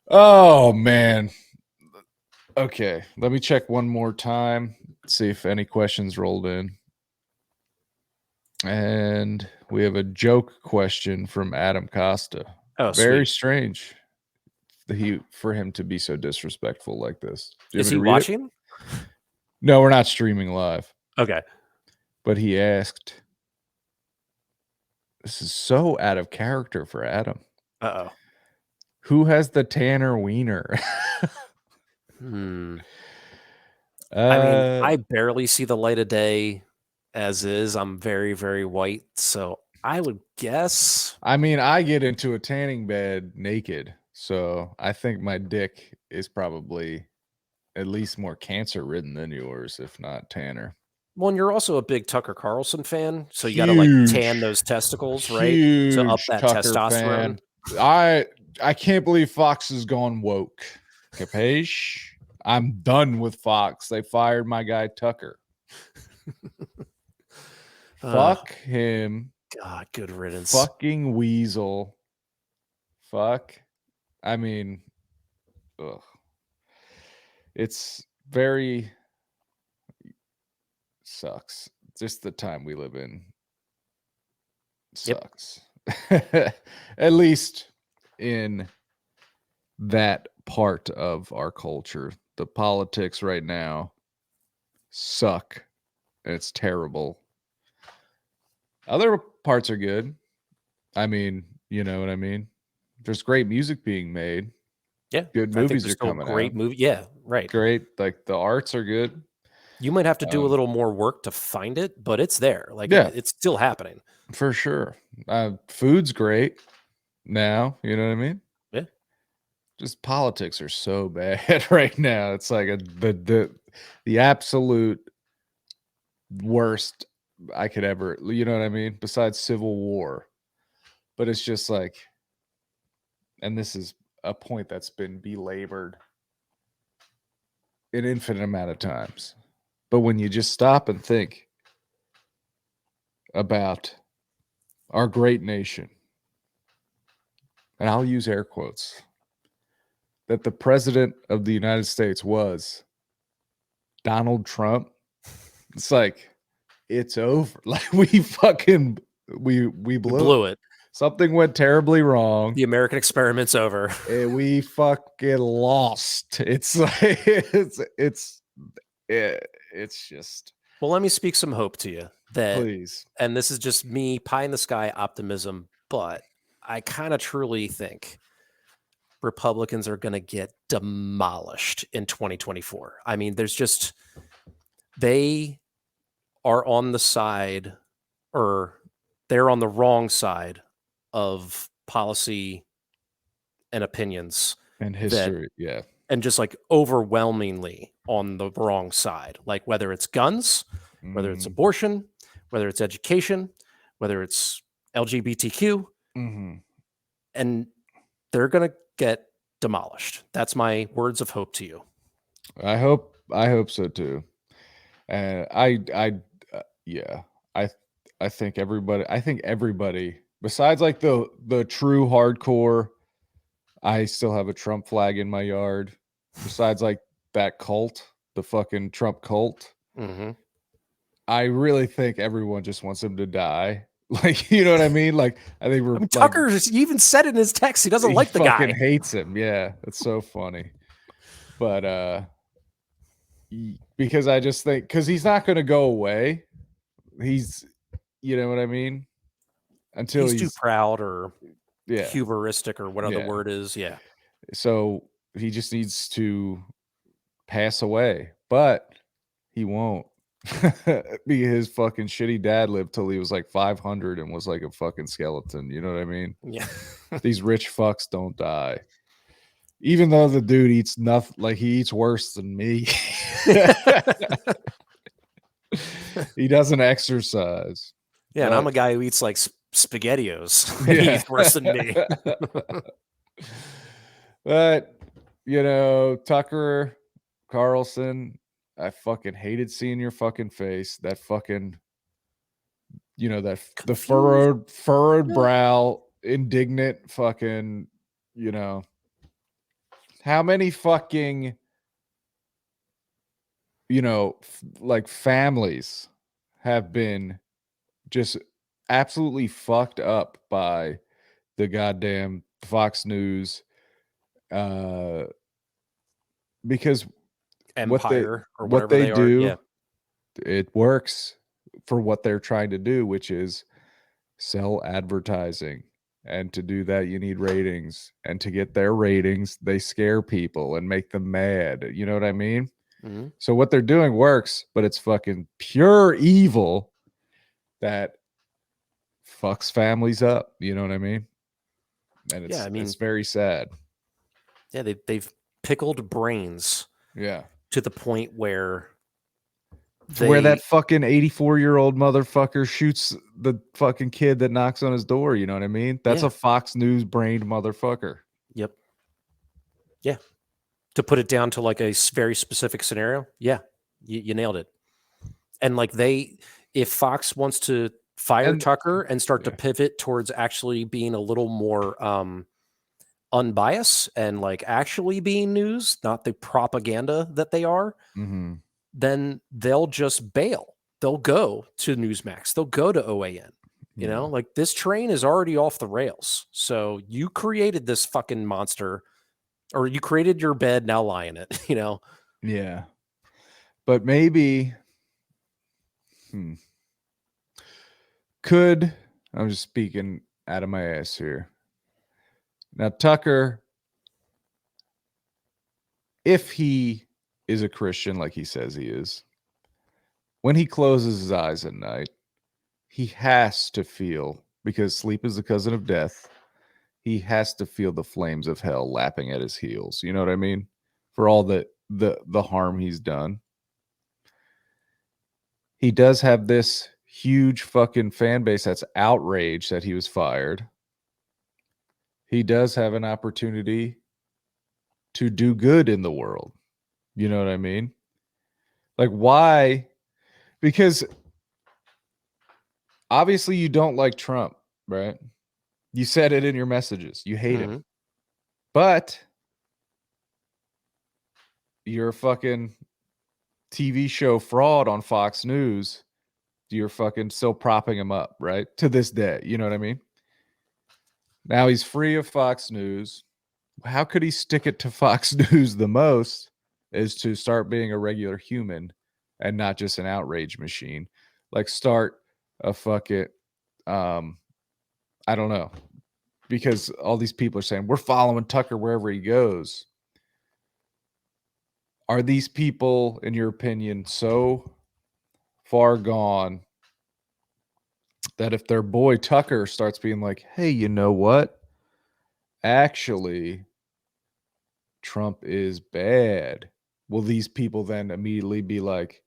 Oh man. Okay, let me check one more time, see if any questions rolled in. And we have a joke question from Adam Costa. Oh, very sweet. strange for him to be so disrespectful like this. Is he watching? No, we're not streaming live. Okay. But he asked, This is so out of character for Adam. Uh-oh. Who has the Tanner wiener? I mean, I Uh, barely see the light of day as is. I'm very, very white, so I would guess. I mean, I get into a tanning bed naked, so I think my dick is probably at least more cancer-ridden than yours, if not Tanner. Well, and you're also a big Tucker Carlson fan, so you got to like tan Huge. those testicles, right, to up Huge that Tucker testosterone. fan. I can't believe Fox has gone woke. Capiche? I'm done with Fox. They fired my guy Tucker. Fuck him. God, good riddance. Fucking weasel. Fuck. I mean, ugh. It's very sucks. Just the time we live in sucks. At least in that part of our culture. The politics right now suck. It's terrible. Other parts are good. I mean, you know what I mean? There's great music being made. Yeah, Good I think movies there's are still coming great out. movie. Yeah, right. Great. Like the arts are good. You might have to do a little more work to find it, but it's there. Like, Yeah. it's still happening. For sure. Food's great now. You know what I mean? Yeah. Just politics are so bad right now. It's like the absolute worst I could ever, you know what I mean? Besides Civil War. But it's just like, and this is a point that's been belabored an infinite amount of times. But when you just stop and think about our great nation, and I'll use air quotes, that the president of the United States was Donald Trump, it's like, it's over. Like we blew it. it. Something went terribly wrong. The American experiment's over. And we fucking lost. It's like it's just. Well, let me speak some hope to you. That, please. And this is just me pie in the sky optimism, but I kind of truly think Republicans are going to get demolished in 2024. I mean, they are on the side, or they're on the wrong side of policy and opinions and history. Yeah. And just like overwhelmingly on the wrong side, like whether it's guns, whether it's abortion, whether it's education, whether it's LGBTQ, and they're going to get demolished. That's my words of hope to you. I hope so too. And I think everybody besides like the true hardcore, I still have a Trump flag in my yard. Besides like that cult, the fucking Trump cult. I really think everyone just wants him to die. Like, you know what I mean? Like, I think Tucker even said it in his text. He doesn't like the guy. He hates him. Yeah. It's so funny. But, because I just think, because he's not going to go away. He's, you know what I mean? Until he's too proud or hubristic or whatever the word is. Yeah. So he just needs to pass away, but he won't. His fucking shitty dad lived till he was like 500 and was like a fucking skeleton. You know what I mean? Yeah. These rich fucks don't die. Even though the dude eats nothing, like he eats worse than me. He doesn't exercise. Yeah, and I'm a guy who eats like SpaghettiOs. He eats worse than me. But, you know, Tucker Carlson, I fucking hated seeing your fucking face. That fucking, you know, that the furrowed brow, indignant fucking, you know, how many fucking, you know, like families have been just absolutely fucked up by the goddamn Fox News, because Empire what they do, it works for what they're trying to do, which is sell advertising. And to do that, you need ratings. And to get their ratings, they scare people and make them mad. You know what I mean? Mm-hmm. So what they're doing works, but it's fucking pure evil that fucks families up. You know what I mean? And it's, Yeah, I mean, it's very sad. Yeah, they've pickled brains Yeah. to the point where Where that fucking 84-year-old motherfucker shoots the fucking kid that knocks on his door. You know what I mean? That's Yeah. a Fox News brained motherfucker. Yep. Yeah. To put it down to like a very specific scenario. Yeah. You nailed it. And like if Fox wants to fire Tucker and start to pivot towards actually being a little more unbiased and like actually being news, not the propaganda that they are, then they'll just bail. They'll go to Newsmax. They'll go to OAN. You know, like this train is already off the rails. So you created this fucking monster, or you created your bed, now lie in it, you know? Yeah. But maybe I'm just speaking out of my ass here. Now, Tucker, if he is a Christian like he says he is, when he closes his eyes at night, he has to feel, because sleep is the cousin of death, he has to feel the flames of hell lapping at his heels. You know what I mean? For all the harm he's done. He does have this huge fucking fan base that's outraged that he was fired. He does have an opportunity to do good in the world. You know what I mean? Like, why? Because obviously you don't like Trump, right? You said it in your messages. You hate him. But you're a fucking TV show fraud on Fox News. You're fucking still propping him up, right? To this day. You know what I mean? Now he's free of Fox News. How could he stick it to Fox News the most is to start being a regular human and not just an outrage machine. Like start a fucking, I don't know. Because all these people are saying, we're following Tucker wherever he goes. Are these people, in your opinion, so far gone that if their boy Tucker starts being like, hey, you know what? Actually, Trump is bad. Will these people then immediately be like,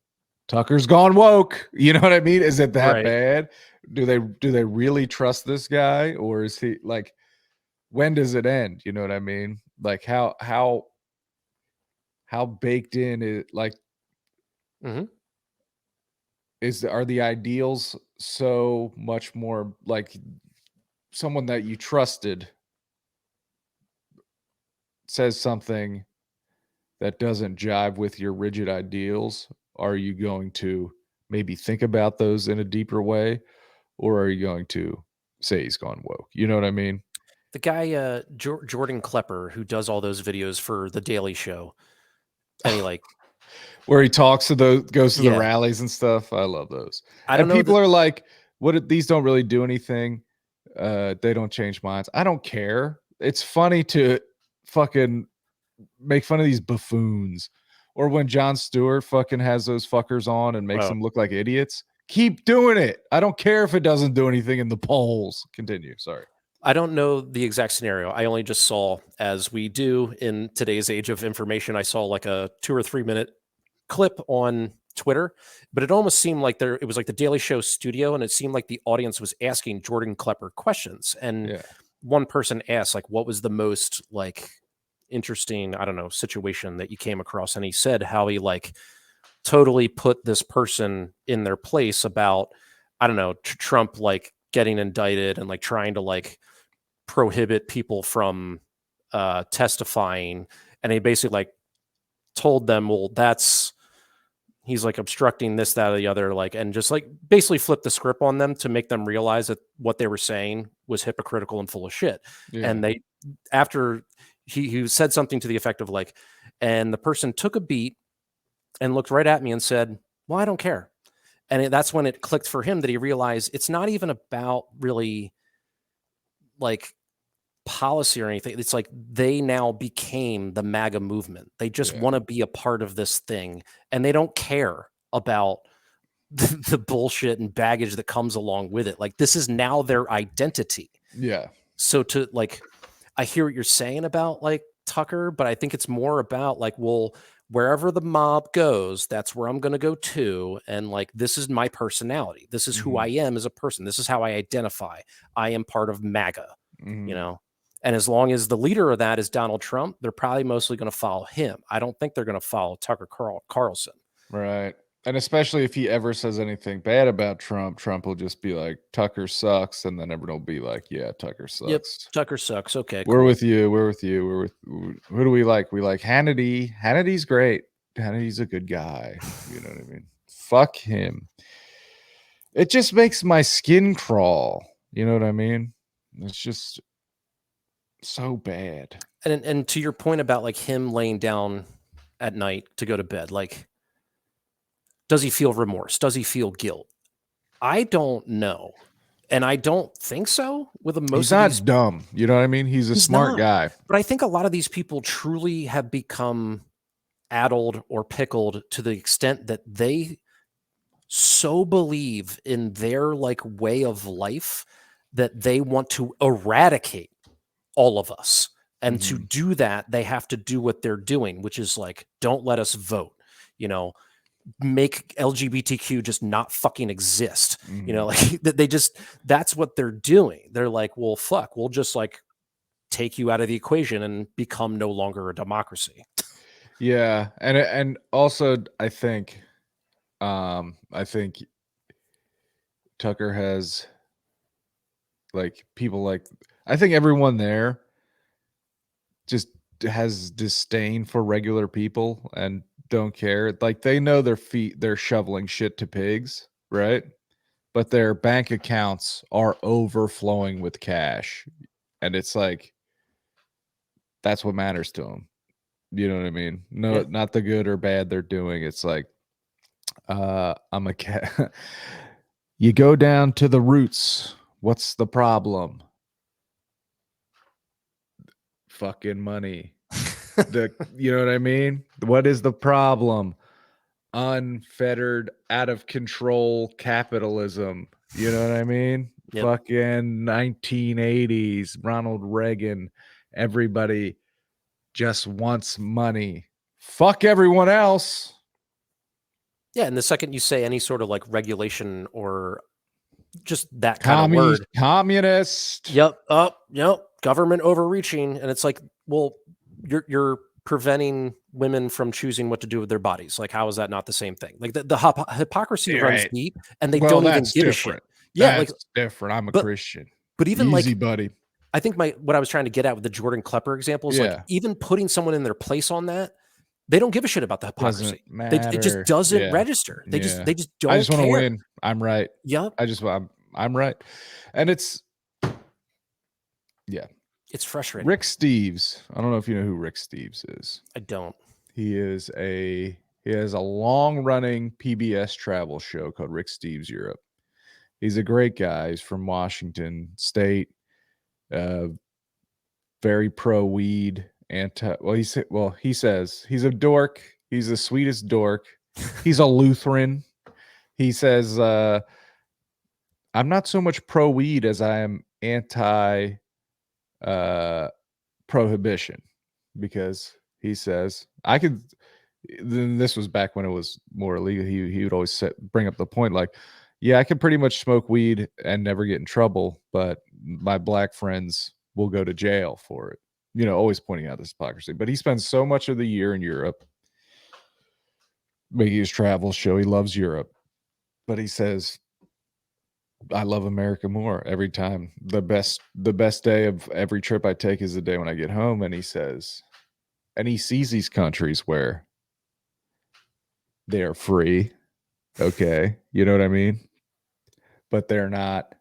Tucker's gone woke? You know what I mean? Is it that bad? Do they really trust this guy? Or is he like, when does it end? You know what I mean? Like how baked in it, like, are the ideals so much more like someone that you trusted says something that doesn't jive with your rigid ideals? Are you going to maybe think about those in a deeper way, or are you going to say he's gone woke? You know what I mean? The guy Jordan Klepper, who does all those videos for The Daily Show, and he like where he talks to goes to the rallies and stuff. I love those. I don't know. People are like, these don't really do anything. They don't change minds. I don't care. It's funny to fucking make fun of these buffoons. Or when Jon Stewart fucking has those fuckers on and makes them look like idiots. Keep doing it. I don't care if it doesn't do anything in the polls. Continue. Sorry. I don't know the exact scenario. I only just saw, as we do in today's age of information, I saw like a 2 or 3 minute clip on Twitter, but it almost seemed like it was like the Daily Show studio, and it seemed like the audience was asking Jordan Klepper questions. And one person asked, like, what was the most like interesting, I don't know, situation that you came across? And he said how he like totally put this person in their place about, I don't know, Trump like getting indicted and like trying to like prohibit people from testifying. And he basically like told them, well, he's like obstructing this, that, or the other, like, and just like basically flipped the script on them to make them realize that what they were saying was hypocritical and full of shit. And after he said something to the effect of like, and the person took a beat and looked right at me and said, well, I don't care. And that's when it clicked for him that he realized it's not even about really like policy or anything. It's like they now became the MAGA movement. They just want to be a part of this thing, and they don't care about the bullshit and baggage that comes along with it. Like, this is now their identity. Yeah. So to like, I hear what you're saying about like Tucker, but I think it's more about like, well, wherever the mob goes, that's where I'm going to go to. And like, this is my personality. This is who I am as a person. This is how I identify. I am part of MAGA, you know? And as long as the leader of that is Donald Trump, they're probably mostly going to follow him. I don't think they're going to follow Tucker Carlson. Right. And especially if he ever says anything bad about Trump, Trump will just be like, Tucker sucks. And then everyone will be like, yeah, Tucker sucks. Yep, Tucker sucks. Okay, we're with you. We're with you. We're with, who do we like? We like Hannity. Hannity's great. Hannity's a good guy. You know what I mean? Fuck him. It just makes my skin crawl. You know what I mean? It's just so bad. And to your point about like him laying down at night to go to bed, like, does he feel remorse? Does he feel guilt? I don't know. And I don't think so with most He's not dumb. You know what I mean? He's a smart guy. But I think a lot of these people truly have become addled or pickled to the extent that they so believe in their like way of life that they want to eradicate all of us. And to do that, they have to do what they're doing, which is like, don't let us vote, you know, make LGBTQ just not fucking exist. You know, like they just, that's what they're doing. They're like, well, fuck, we'll just like take you out of the equation and become no longer a democracy. Yeah. And also I think Tucker has like people like, I think everyone there just has disdain for regular people and don't care. Like they know they're shoveling shit to pigs, right? But their bank accounts are overflowing with cash. And it's like, that's what matters to them. You know what I mean? No, not the good or bad they're doing. It's like, I'm a cat. You go down to the roots. What's the problem? Fucking money. You know what I mean? What is the problem? Unfettered, out of control capitalism. You know what I mean? Fucking 1980s, Ronald Reagan. Everybody just wants money. Fuck everyone else. Yeah, and the second you say any sort of like regulation or just that kind of word, communist. Yep. Government overreaching, and it's like, well, you're preventing women from choosing what to do with their bodies. Like, how is that not the same thing? Like the hypocrisy runs deep, and they don't even give a shit. Yeah, that's like different. I'm a Christian, but even easy, like, buddy. I think what I was trying to get at with the Jordan Klepper example is like even putting someone in their place on that. They don't give a shit about the hypocrisy. It just doesn't register. They just don't. I just want to win. I'm right. Yep. I'm right. And it's frustrating. Rick Steves. I don't know if you know who Rick Steves is. I don't. He has a long running PBS travel show called Rick Steves Europe. He's a great guy. He's from Washington State. Very pro weed. He says he's a dork. He's the sweetest dork. He's a Lutheran. He says, I'm not so much pro weed as I am anti prohibition, because he says this was back when it was more illegal. He would always bring up the point like, yeah, I can pretty much smoke weed and never get in trouble, but my black friends will go to jail for it. You know, always pointing out this hypocrisy. But he spends so much of the year in Europe making his travel show. He loves Europe. But he says, I love America more every time. The best day of every trip I take is the day when I get home. And he says, and he sees these countries where they are free. Okay. You know what I mean? But they're not.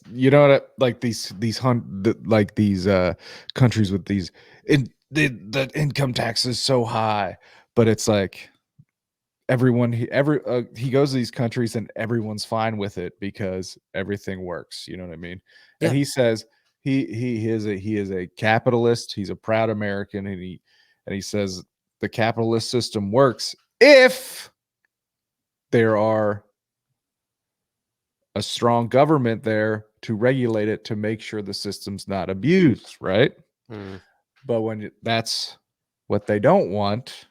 You know what? Like these countries with these the income tax is so high, but it's like everyone he goes to these countries and everyone's fine with it because everything works. You know what I mean? Yeah. And he says he is a capitalist. He's a proud American, and he says the capitalist system works if there are a strong government there to regulate it to make sure the system's not abused, right? Mm. But when that's what they don't want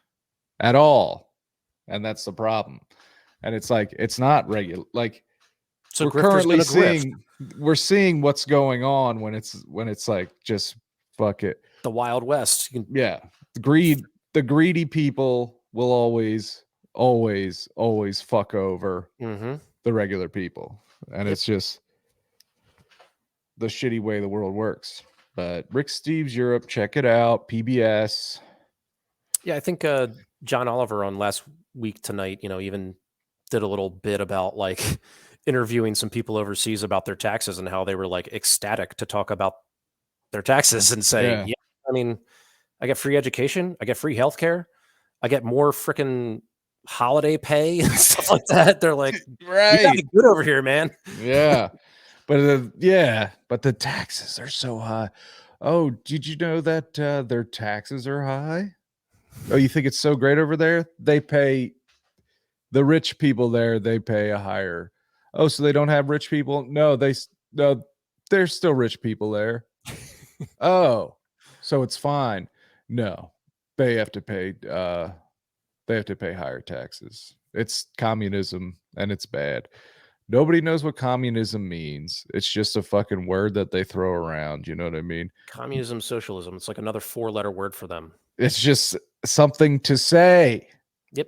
at all, and that's the problem. And it's like it's not regular. Like So we're grifter's currently gonna grift. seeing what's going on when it's like just fuck it. The Wild West. Yeah, the greedy people will always fuck over Mm-hmm. the regular people, and Yep. it's just the shitty way the world works. But Rick Steves Europe, check it out. PBS. Yeah, I think John Oliver on Last Week Tonight, even did a little bit about like interviewing some people overseas about their taxes and how they were like ecstatic to talk about their taxes and say, Yeah. I mean, I get free education, I get free healthcare, I get more freaking holiday pay and stuff like that. They're like, you got Right. it good over here, man. Yeah. But but the taxes are so high. Oh, did you know that their taxes are high? Oh, you think it's so great over there? They pay the rich people there, they pay a higher. Oh, so they don't have rich people? No, there's still rich people there. Oh, so it's fine. No. They have to pay higher taxes. It's communism and it's bad. Nobody knows what communism means. It's just a fucking word that they throw around. You know what I mean? Communism, socialism. It's like another 4-letter word for them. It's just something to say. Yep.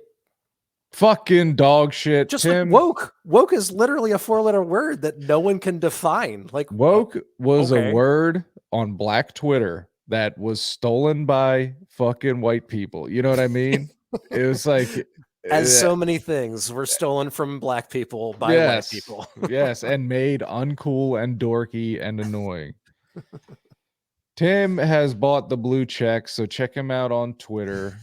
Fucking dog shit. Just Tim. like woke. Woke is literally a 4-letter word that no one can define. Like Woke was okay. a word on Black Twitter that was stolen by fucking white people. You know what I mean? It was like as so many things were stolen from black people by white people. Yes, and made uncool and dorky and annoying. Tim has bought the blue check, so check him out on Twitter.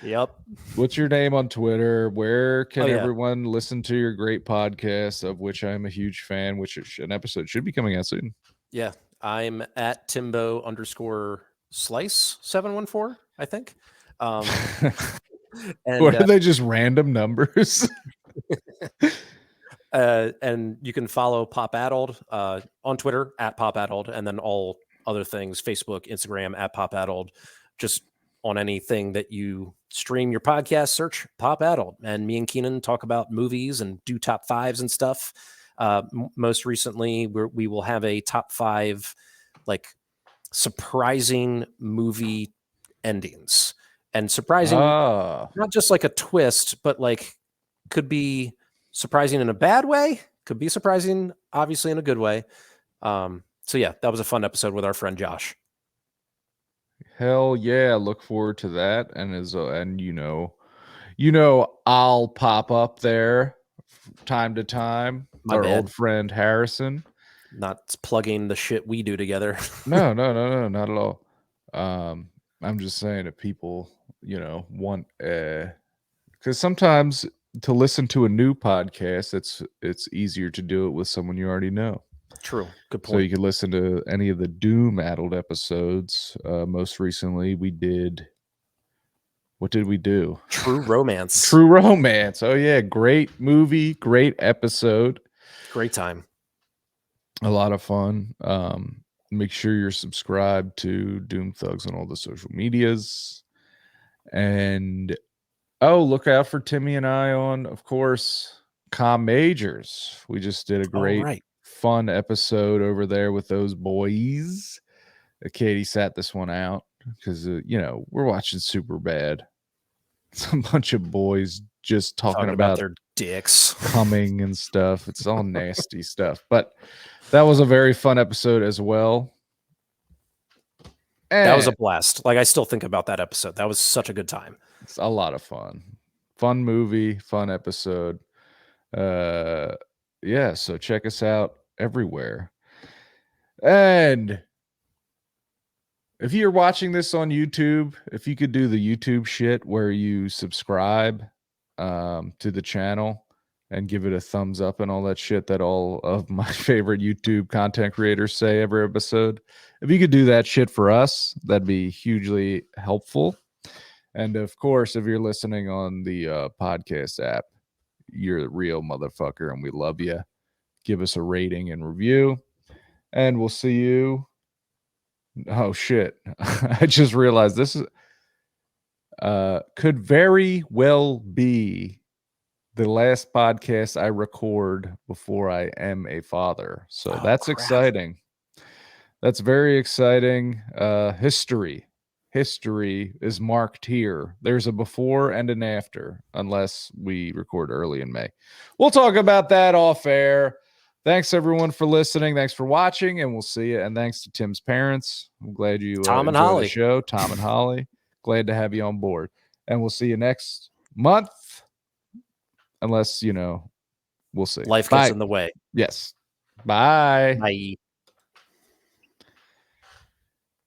Yep. What's your name on Twitter? Where can yeah. everyone listen to your great podcast, of which I'm a huge fan, which an episode should be coming out soon? Yeah. I'm at Timbo_slice 714, I think. And what are they, just random numbers? And you can follow Pop Addled on Twitter at Pop Addled, and then all other things, Facebook, Instagram at Pop Addled. Just on anything that you stream your podcast, search Pop Addled. And me and Keenan talk about movies and do top fives and stuff. Most recently, we will have a top 5 like surprising movie endings. And surprising, not just like a twist, but like could be surprising in a bad way, could be surprising, obviously, in a good way. So yeah, that was a fun episode with our friend Josh. Hell yeah, look forward to that. And I'll pop up there time to time. Our old friend Harrison. Not plugging the shit we do together. No, not at all. I'm just saying that people, want because sometimes to listen to a new podcast, it's easier to do it with someone you already know. True. Good point. So you can listen to any of the Doom-addled episodes. Most recently, we did. What did we do? True Romance. True Romance. Oh yeah, great movie, great episode, great time. A lot of fun. Make sure you're subscribed to Doom Thugs on all the social medias, and look out for Timmy and I on, of course, Com Majors. We just did a great. Fun episode over there with those boys. Katie sat this one out because we're watching Superbad. It's a bunch of boys just talking about their dicks coming and stuff. It's all nasty stuff, but that was a very fun episode as well. And that was a blast. Like, I still think about that episode. That was such a good time. It's a lot of fun movie, fun episode. Yeah, so check us out everywhere. And if you're watching this on YouTube, if you could do the YouTube shit where you subscribe to the channel and give it a thumbs up and all that shit that all of my favorite YouTube content creators say every episode. If you could do that shit for us, that'd be hugely helpful. And of course, if you're listening on the podcast app, you're a real motherfucker and we love you. Give us a rating and review. And we'll see you. Oh shit. I just realized this is could very well be the last podcast I record before I am a father. So that's crap. exciting. That's very exciting. History is marked here. There's a before and an after, unless we record early in May. We'll talk about that off air. Thanks everyone for listening. Thanks for watching, and we'll see you. And thanks to Tim's parents. I'm glad you Tom and enjoyed Holly. the show. Tom and Holly. Glad to have you on board. And we'll see you next month. Unless, we'll see. Life Bye. gets in the way. Yes. Bye. Bye.